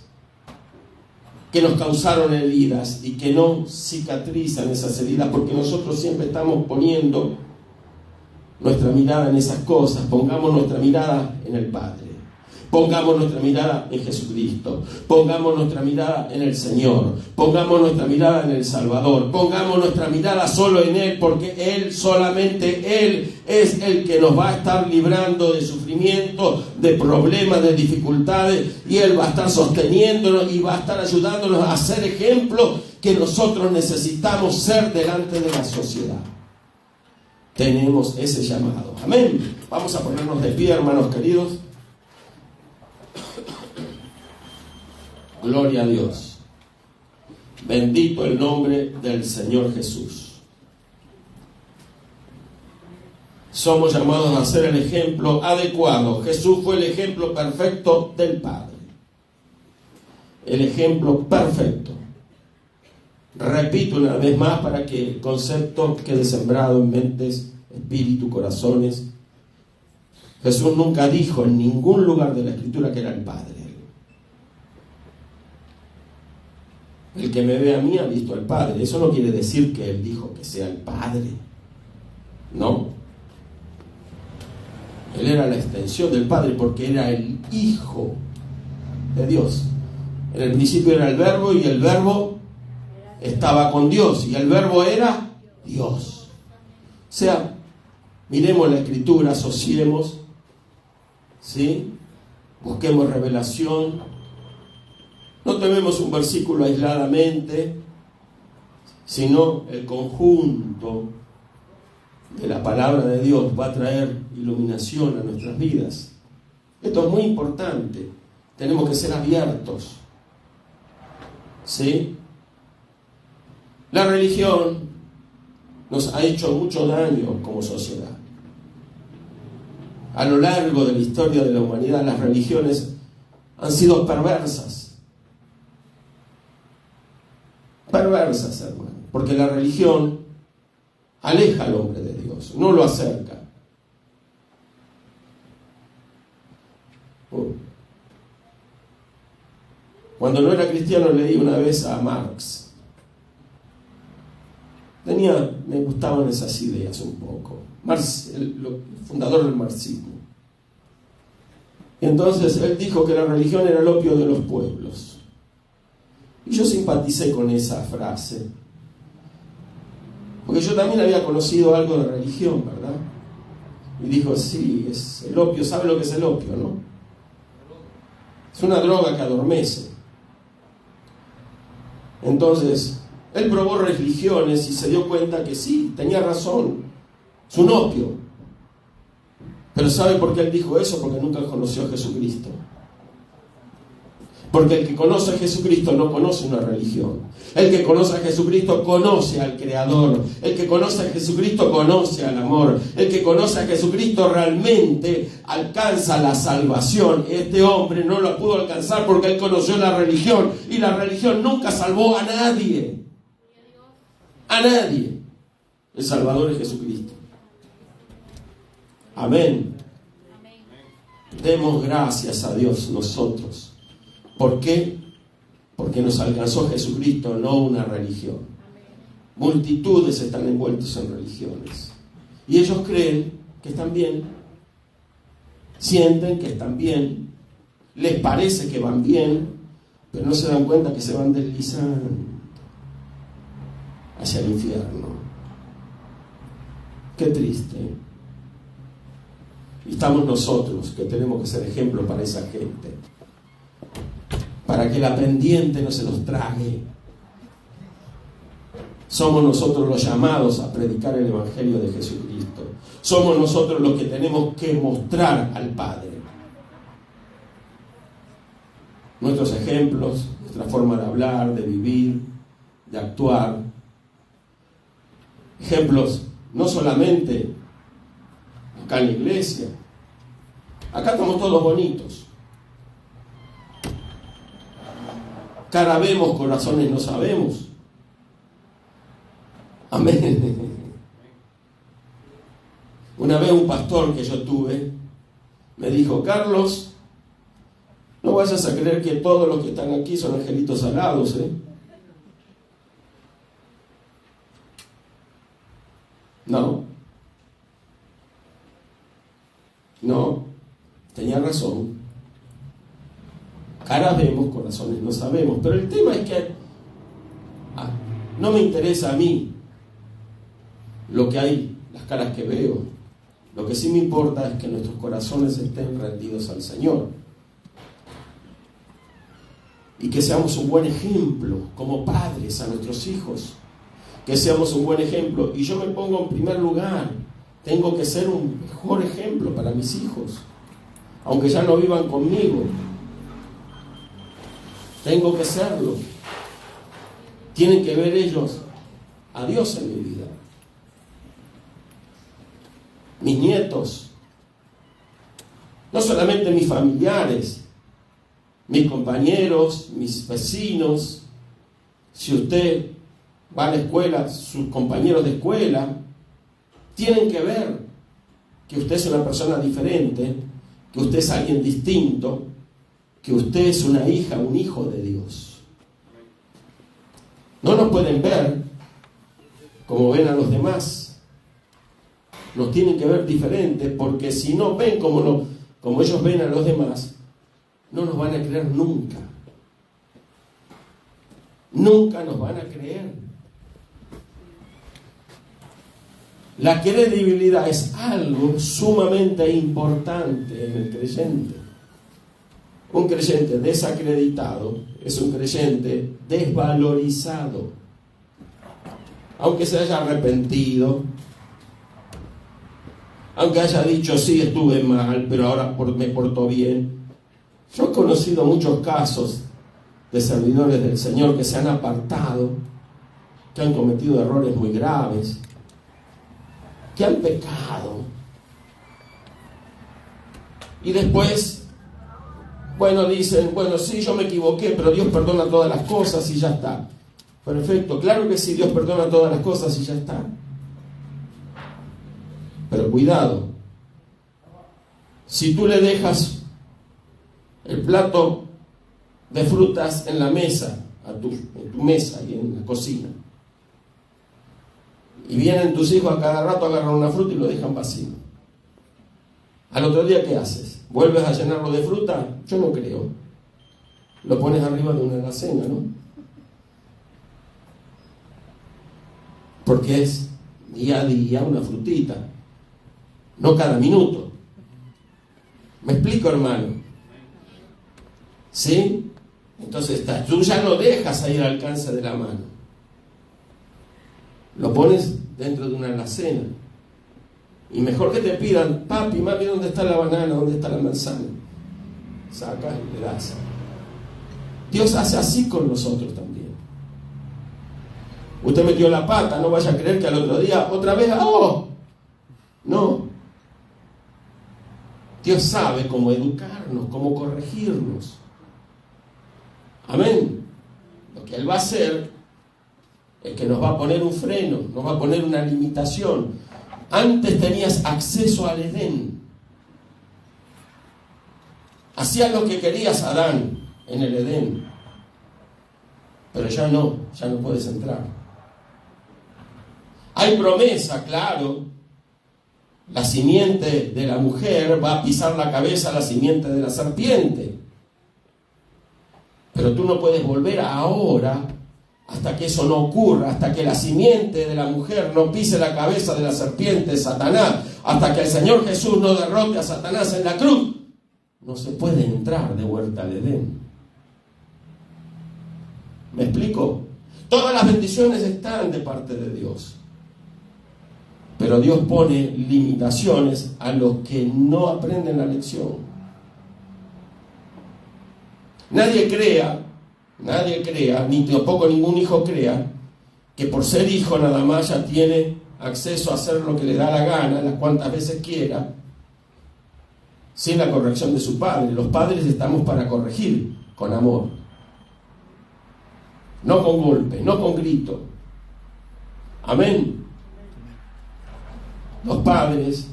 que nos causaron heridas y que no cicatrizan esas heridas, porque nosotros siempre estamos poniendo nuestra mirada en esas cosas. Pongamos nuestra mirada en el Padre, pongamos nuestra mirada en Jesucristo, pongamos nuestra mirada en el Señor, pongamos nuestra mirada en el Salvador, pongamos nuestra mirada solo en Él, porque Él, solamente Él es el que nos va a estar librando de sufrimiento, de problemas, de dificultades, y Él va a estar sosteniéndonos y va a estar ayudándonos a ser ejemplo que nosotros necesitamos ser delante de la sociedad. Tenemos ese llamado. Amén. Vamos a ponernos de pie, hermanos queridos. Gloria a Dios. Bendito el nombre del Señor Jesús. Somos llamados a ser el ejemplo adecuado. Jesús fue el ejemplo perfecto del Padre. El ejemplo perfecto. Repito una vez más para que el concepto quede sembrado en mentes, espíritu, corazones. Jesús nunca dijo en ningún lugar de la Escritura que era el Padre. El que me ve a mí ha visto al Padre. Eso no quiere decir que Él dijo que sea el Padre. No. Él era la extensión del Padre porque era el Hijo de Dios. En el principio era el Verbo y el Verbo estaba con Dios y el Verbo era Dios. O sea, miremos la Escritura, asociemos, ¿sí? Busquemos revelación. No tomemos un versículo aisladamente, sino el conjunto de la palabra de Dios va a traer iluminación a nuestras vidas. Esto es muy importante. Tenemos que ser abiertos, ¿sí? La religión nos ha hecho mucho daño como sociedad. A lo largo de la historia de la humanidad, las religiones han sido perversas. Perversas, hermano. Porque la religión aleja al hombre de Dios, no lo acerca. Cuando no era cristiano leí una vez a Marx. Me gustaban esas ideas un poco. Marx, el fundador del marxismo. Y entonces él dijo que la religión era el opio de los pueblos. Y yo simpaticé con esa frase. Porque yo también había conocido algo de religión, ¿verdad? Y dijo, sí, es el opio. ¿Sabe lo que es el opio, no? Es una droga que adormece. Entonces, él probó religiones y se dio cuenta que sí, tenía razón. Es un opio. Pero ¿sabe por qué él dijo eso? Porque nunca conoció a Jesucristo. Porque el que conoce a Jesucristo no conoce una religión. El que conoce a Jesucristo conoce al Creador. El que conoce a Jesucristo conoce al amor. El que conoce a Jesucristo realmente alcanza la salvación. Este hombre no lo pudo alcanzar porque él conoció la religión. Y la religión nunca salvó a nadie. A nadie. El Salvador es Jesucristo. Amén. Demos gracias a Dios nosotros. ¿Por qué? Porque nos alcanzó Jesucristo, no una religión. Multitudes están envueltos en religiones. Y ellos creen que están bien. Sienten que están bien. Les parece que van bien. Pero no se dan cuenta que se van deslizando hacia el infierno. Qué triste. Y estamos nosotros que tenemos que ser ejemplo para esa gente. Para que la pendiente no se los trague. Somos nosotros los llamados a predicar el Evangelio de Jesucristo. Somos nosotros los que tenemos que mostrar al Padre. Nuestros ejemplos, nuestra forma de hablar, de vivir, de actuar. Ejemplos no solamente acá en la iglesia. Acá estamos todos bonitos. Cara vemos, corazones no sabemos. Amén. Una vez un pastor que yo tuve me dijo, Carlos, no vayas a creer que todos los que están aquí son angelitos alados, ¿eh? No, tenía razón. Caras vemos, corazones no sabemos. Pero el tema es que no me interesa a mí lo que hay, las caras que veo. Lo que sí me importa es que nuestros corazones estén rendidos al Señor. Y que seamos un buen ejemplo como padres a nuestros hijos. Que seamos un buen ejemplo. Y yo me pongo en primer lugar. Tengo que ser un mejor ejemplo para mis hijos. Aunque ya no vivan conmigo. Tengo que serlo. Tienen que ver ellos a Dios en mi vida. Mis nietos. No solamente mis familiares. Mis compañeros, mis vecinos. Si usted va a la escuela, sus compañeros de escuela, tienen que ver que usted es una persona diferente, que usted es alguien distinto, que usted es una hija, un hijo de Dios. No nos pueden ver como ven a los demás. Nos tienen que ver diferente, porque si no ven como ellos ven a los demás, no nos van a creer nunca. Nunca nos van a creer. La credibilidad es algo sumamente importante en el creyente. Un creyente desacreditado es un creyente desvalorizado. Aunque se haya arrepentido, aunque haya dicho, sí, estuve mal, pero ahora me porto bien. Yo he conocido muchos casos de servidores del Señor que se han apartado, que han cometido errores muy graves, que han pecado. Y después, dicen, sí, yo me equivoqué, pero Dios perdona todas las cosas y ya está. Perfecto, claro que sí, Dios perdona todas las cosas y ya está. Pero cuidado, si tú le dejas el plato de frutas en la mesa, en tu mesa y en la cocina, y vienen tus hijos a cada rato, agarran una fruta y lo dejan vacío. Al otro día, ¿qué haces? ¿Vuelves a llenarlo de fruta? Yo no creo. Lo pones arriba de una alacena, ¿no? Porque es día a día una frutita, no cada minuto. ¿Me explico, hermano? ¿Sí? Entonces tú ya lo dejas ahí al alcance de la mano. Lo pones dentro de una alacena. Y mejor que te pidan, papi, mami, ¿dónde está la banana? ¿Dónde está la manzana? Sacas y le das. Dios hace así con nosotros también. Usted metió la pata, no vaya a creer que al otro día otra vez, ¡oh! No. Dios sabe cómo educarnos, cómo corregirnos. Amén. Lo que Él va a hacer es que nos va a poner un freno, nos va a poner una limitación. Antes tenías acceso al Edén. Hacías lo que querías, Adán, en el Edén. Pero ya no puedes entrar. Hay promesa, claro. La simiente de la mujer va a pisar la cabeza a la simiente de la serpiente. Pero tú no puedes volver ahora hasta que eso no ocurra, hasta que la simiente de la mujer no pise la cabeza de la serpiente, Satanás, hasta que el Señor Jesús no derrote a Satanás en la cruz. No se puede entrar de vuelta al Edén. ¿Me explico? Todas las bendiciones están de parte de Dios. Pero Dios pone limitaciones a los que no aprenden la lección. Nadie crea, ni tampoco ningún hijo crea, que por ser hijo nada más ya tiene acceso a hacer lo que le da la gana, las cuantas veces quiera, sin la corrección de su padre. Los padres estamos para corregir con amor. No con golpe, no con grito. Amén. Los padres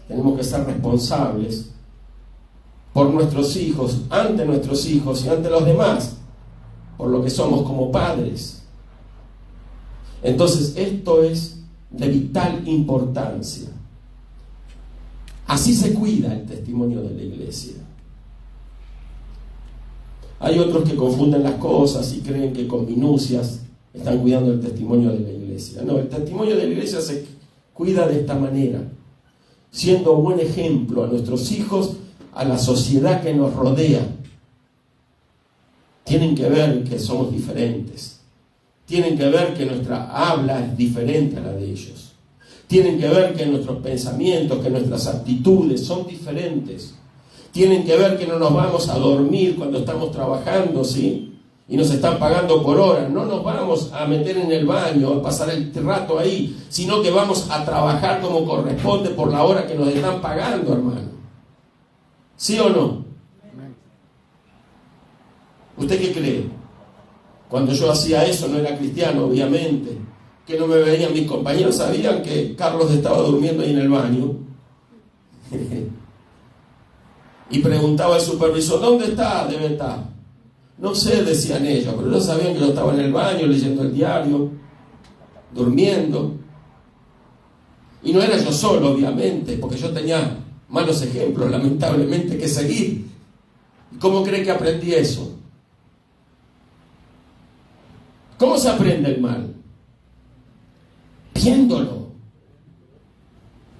tenemos que ser responsables por nuestros hijos, ante nuestros hijos y ante los demás, por lo que somos como padres. Entonces, esto es de vital importancia. Así se cuida el testimonio de la iglesia. Hay otros que confunden las cosas y creen que con minucias están cuidando el testimonio de la iglesia. No, el testimonio de la iglesia se cuida de esta manera, siendo un buen ejemplo a nuestros hijos, a la sociedad que nos rodea. Tienen que ver que somos diferentes. Tienen que ver que nuestra habla es diferente a la de ellos. Tienen que ver que nuestros pensamientos, que nuestras actitudes son diferentes. Tienen que ver que no nos vamos a dormir cuando estamos trabajando, ¿sí? Y nos están pagando por hora. No nos vamos a meter en el baño, a pasar el rato ahí, sino que vamos a trabajar como corresponde por la hora que nos están pagando, hermano. ¿Sí o no? ¿Usted qué cree? Cuando yo hacía eso no era cristiano, obviamente. Que no me veían mis compañeros, sabían que Carlos estaba durmiendo ahí en el baño. Y preguntaba al supervisor, ¿dónde está? Debe estar. No sé, decían ellos, pero ellos sabían que yo estaba en el baño leyendo el diario, durmiendo. Y no era yo solo, obviamente, porque yo tenía malos ejemplos, lamentablemente, que seguir. ¿Y cómo cree que aprendí eso? ¿Cómo se aprende el mal? Viéndolo.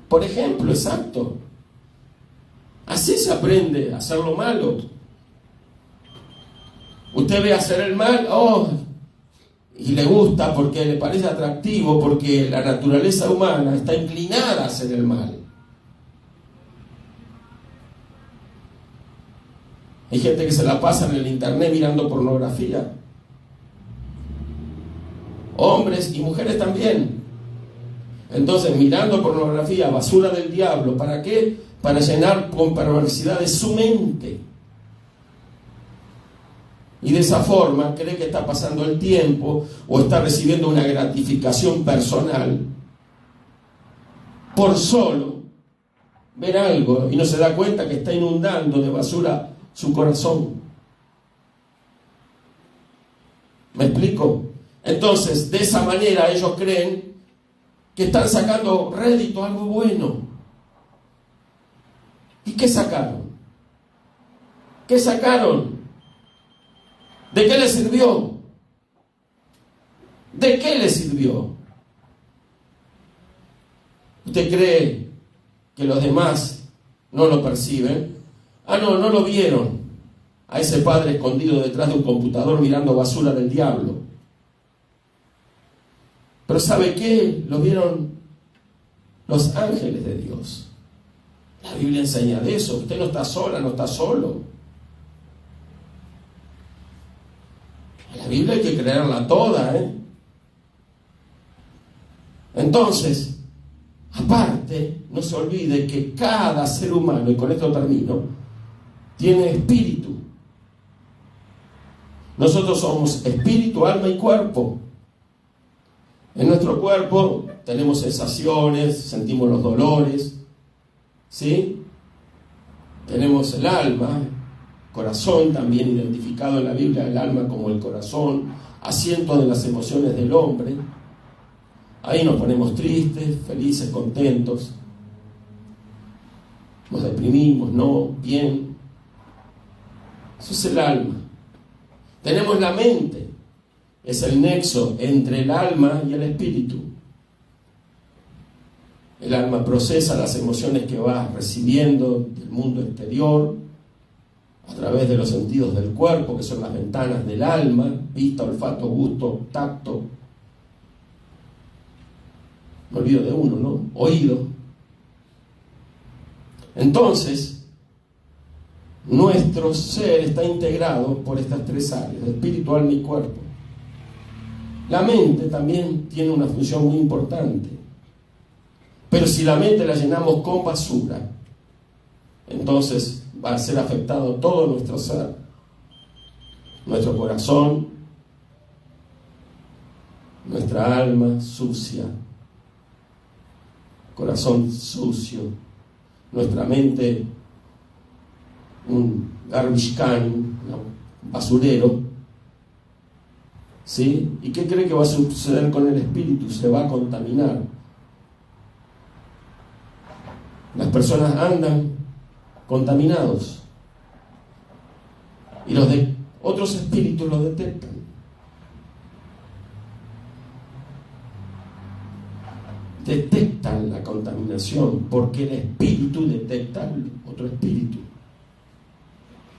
Por ejemplo, exacto. Así se aprende a hacer lo malo. Usted ve hacer el mal, y le gusta porque le parece atractivo, porque la naturaleza humana está inclinada a hacer el mal. Hay gente que se la pasa en el internet mirando pornografía. Hombres y mujeres también. Entonces, mirando pornografía, basura del diablo, ¿para qué? Para llenar con perversidades su mente. Y de esa forma cree que está pasando el tiempo o está recibiendo una gratificación personal por solo ver algo y no se da cuenta que está inundando de basura su corazón. ¿Me explico? Entonces, de esa manera ellos creen que están sacando rédito, algo bueno. ¿Y qué sacaron? ¿Qué sacaron? ¿De qué les sirvió? ¿De qué les sirvió? ¿Usted cree que los demás no lo perciben? No lo vieron. A ese padre escondido detrás de un computador mirando basura del diablo. Pero ¿sabe qué? Lo vieron los ángeles de Dios. La Biblia enseña de eso. Usted no está sola, no está solo. La Biblia hay que creerla toda, Entonces, aparte, no se olvide que cada ser humano, y con esto termino, tiene espíritu. Nosotros somos espíritu, alma y cuerpo. En nuestro cuerpo tenemos sensaciones, sentimos los dolores, ¿sí? Tenemos el alma, corazón, también identificado en la Biblia el alma como el corazón, asiento de las emociones del hombre. Ahí nos ponemos tristes, felices, contentos, nos deprimimos, no, bien. Eso es el alma. Tenemos la mente, es el nexo entre el alma y el espíritu. El alma procesa las emociones que va recibiendo del mundo exterior a través de los sentidos del cuerpo, que son las ventanas del alma: vista, olfato, gusto, tacto. Me olvido de uno, ¿no? Oído. Entonces, nuestro ser está integrado por estas tres áreas: espíritu, alma y cuerpo. La mente también tiene una función muy importante. Pero si la mente la llenamos con basura, entonces va a ser afectado todo nuestro ser, nuestro corazón, nuestra alma sucia, corazón sucio, nuestra mente un garbage can, un basurero, ¿sí? ¿Y qué cree que va a suceder con el espíritu? Se va a contaminar. Las personas andan contaminados y los de otros espíritus los detectan. Detectan la contaminación porque el espíritu detecta otro espíritu.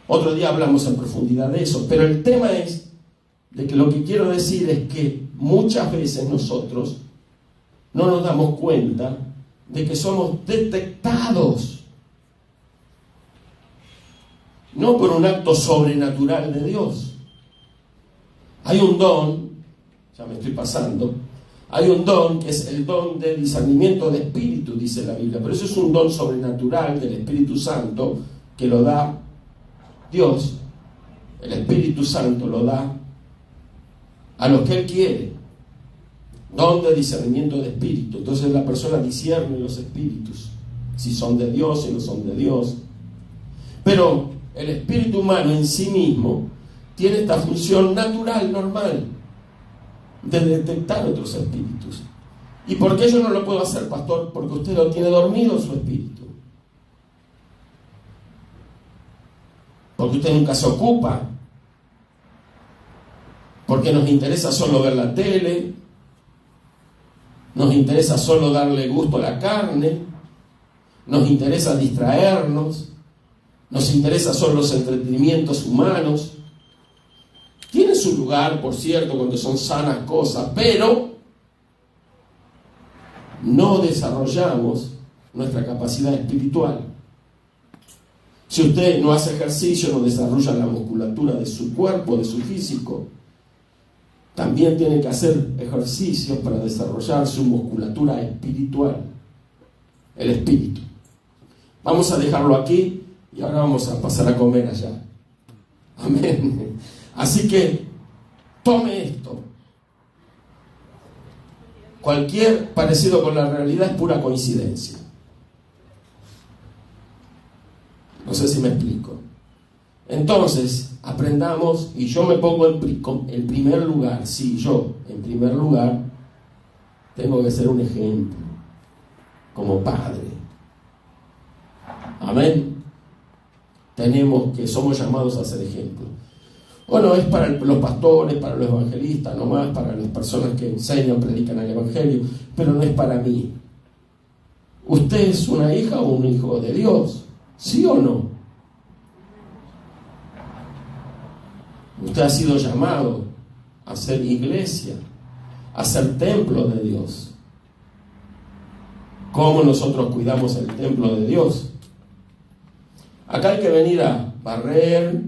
Otro día hablamos en profundidad de eso, pero el tema es de que lo que quiero decir es que muchas veces nosotros no nos damos cuenta de que somos detectados, no por un acto sobrenatural de Dios. Hay un don, ya me estoy pasando, hay un don que es el don de discernimiento de espíritu, dice la Biblia, pero eso es un don sobrenatural del Espíritu Santo que lo da Dios. El Espíritu Santo lo da a los que Él quiere. Don de discernimiento de espíritu. Entonces la persona discierne los espíritus, si son de Dios, si no son de Dios. Pero el espíritu humano en sí mismo tiene esta función natural, normal, de detectar otros espíritus. ¿Y por qué yo no lo puedo hacer, pastor? Porque usted lo tiene dormido su espíritu. Porque usted nunca se ocupa. Porque nos interesa solo ver la tele. Nos interesa solo darle gusto a la carne. Nos interesa distraernos. Nos interesa solo los entretenimientos humanos. Tiene su lugar, por cierto, cuando son sanas cosas, pero no desarrollamos nuestra capacidad espiritual. Si usted no hace ejercicio, no desarrolla la musculatura de su cuerpo, de su físico, también tiene que hacer ejercicios para desarrollar su musculatura espiritual, el espíritu. Vamos a dejarlo aquí y ahora vamos a pasar a comer allá. Amén. Así que tome esto. Cualquier parecido con la realidad es pura coincidencia. No sé si me explico. Entonces, aprendamos, y yo me pongo en primer lugar. Sí, yo, en primer lugar, tengo que ser un ejemplo, como padre. Amén. Somos llamados a ser ejemplo. Bueno, es para los pastores, para los evangelistas, nomás para las personas que enseñan, predican el evangelio, pero no es para mí. ¿Usted es una hija o un hijo de Dios? ¿Sí o no? Usted ha sido llamado a ser iglesia, a ser templo de Dios. ¿Cómo nosotros cuidamos el templo de Dios? Acá hay que venir a barrer,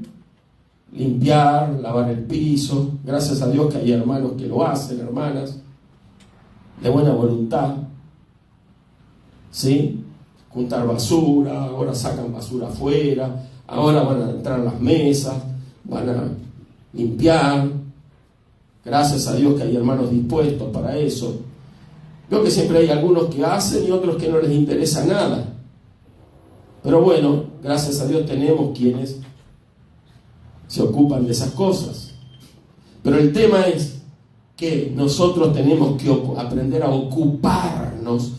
limpiar, lavar el piso. Gracias a Dios que hay hermanos que lo hacen, hermanas, de buena voluntad. ¿Sí? Juntar basura, ahora sacan basura afuera, ahora van a entrar a las mesas, van a limpiar. Gracias a Dios que hay hermanos dispuestos para eso. Veo que siempre hay algunos que hacen y otros que no les interesa nada. Pero bueno, gracias a Dios tenemos quienes se ocupan de esas cosas. Pero el tema es que nosotros tenemos que aprender a ocuparnos.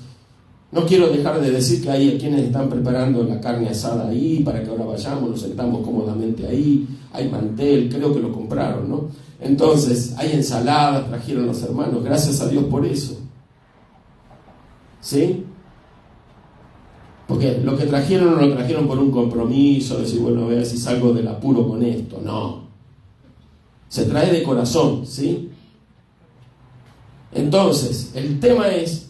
No quiero dejar de decir que hay quienes están preparando la carne asada ahí, para que ahora vayamos, nos sentamos cómodamente ahí, hay mantel, creo que lo compraron, ¿no? Entonces, hay ensaladas, trajeron los hermanos, gracias a Dios por eso. ¿Sí? Porque lo que trajeron no lo trajeron por un compromiso, decir, bueno, voy a ver si salgo del apuro con esto. No. Se trae de corazón, ¿sí? Entonces, el tema es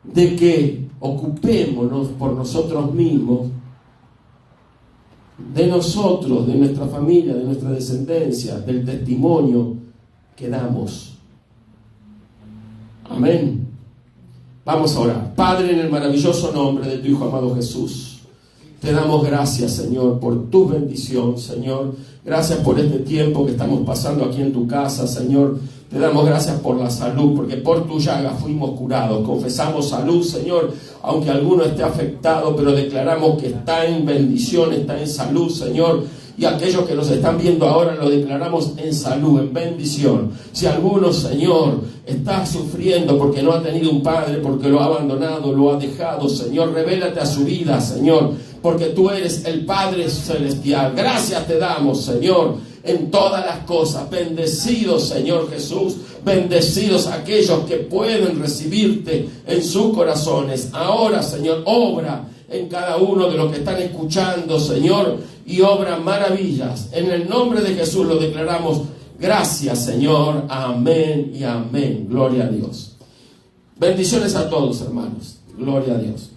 de que ocupémonos por nosotros mismos, de nosotros, de nuestra familia, de nuestra descendencia, del testimonio que damos. Amén. Vamos a orar. Padre, en el maravilloso nombre de tu Hijo amado Jesús, te damos gracias, Señor, por tu bendición, Señor. Gracias por este tiempo que estamos pasando aquí en tu casa, Señor. Te damos gracias por la salud, porque por tu llaga fuimos curados. Confesamos salud, Señor, aunque alguno esté afectado, pero declaramos que está en bendición, está en salud, Señor. Y aquellos que nos están viendo ahora lo declaramos en salud, en bendición. Si alguno, Señor, está sufriendo porque no ha tenido un padre, porque lo ha abandonado, lo ha dejado, Señor, revélate a su vida, Señor, porque tú eres el Padre Celestial. Gracias te damos, Señor, en todas las cosas. Bendecidos, Señor Jesús, bendecidos aquellos que pueden recibirte en sus corazones. Ahora, Señor, obra en cada uno de los que están escuchando, Señor, y obra maravillas. En el nombre de Jesús lo declaramos. Gracias, Señor. Amén y amén. Gloria a Dios. Bendiciones a todos, hermanos. Gloria a Dios.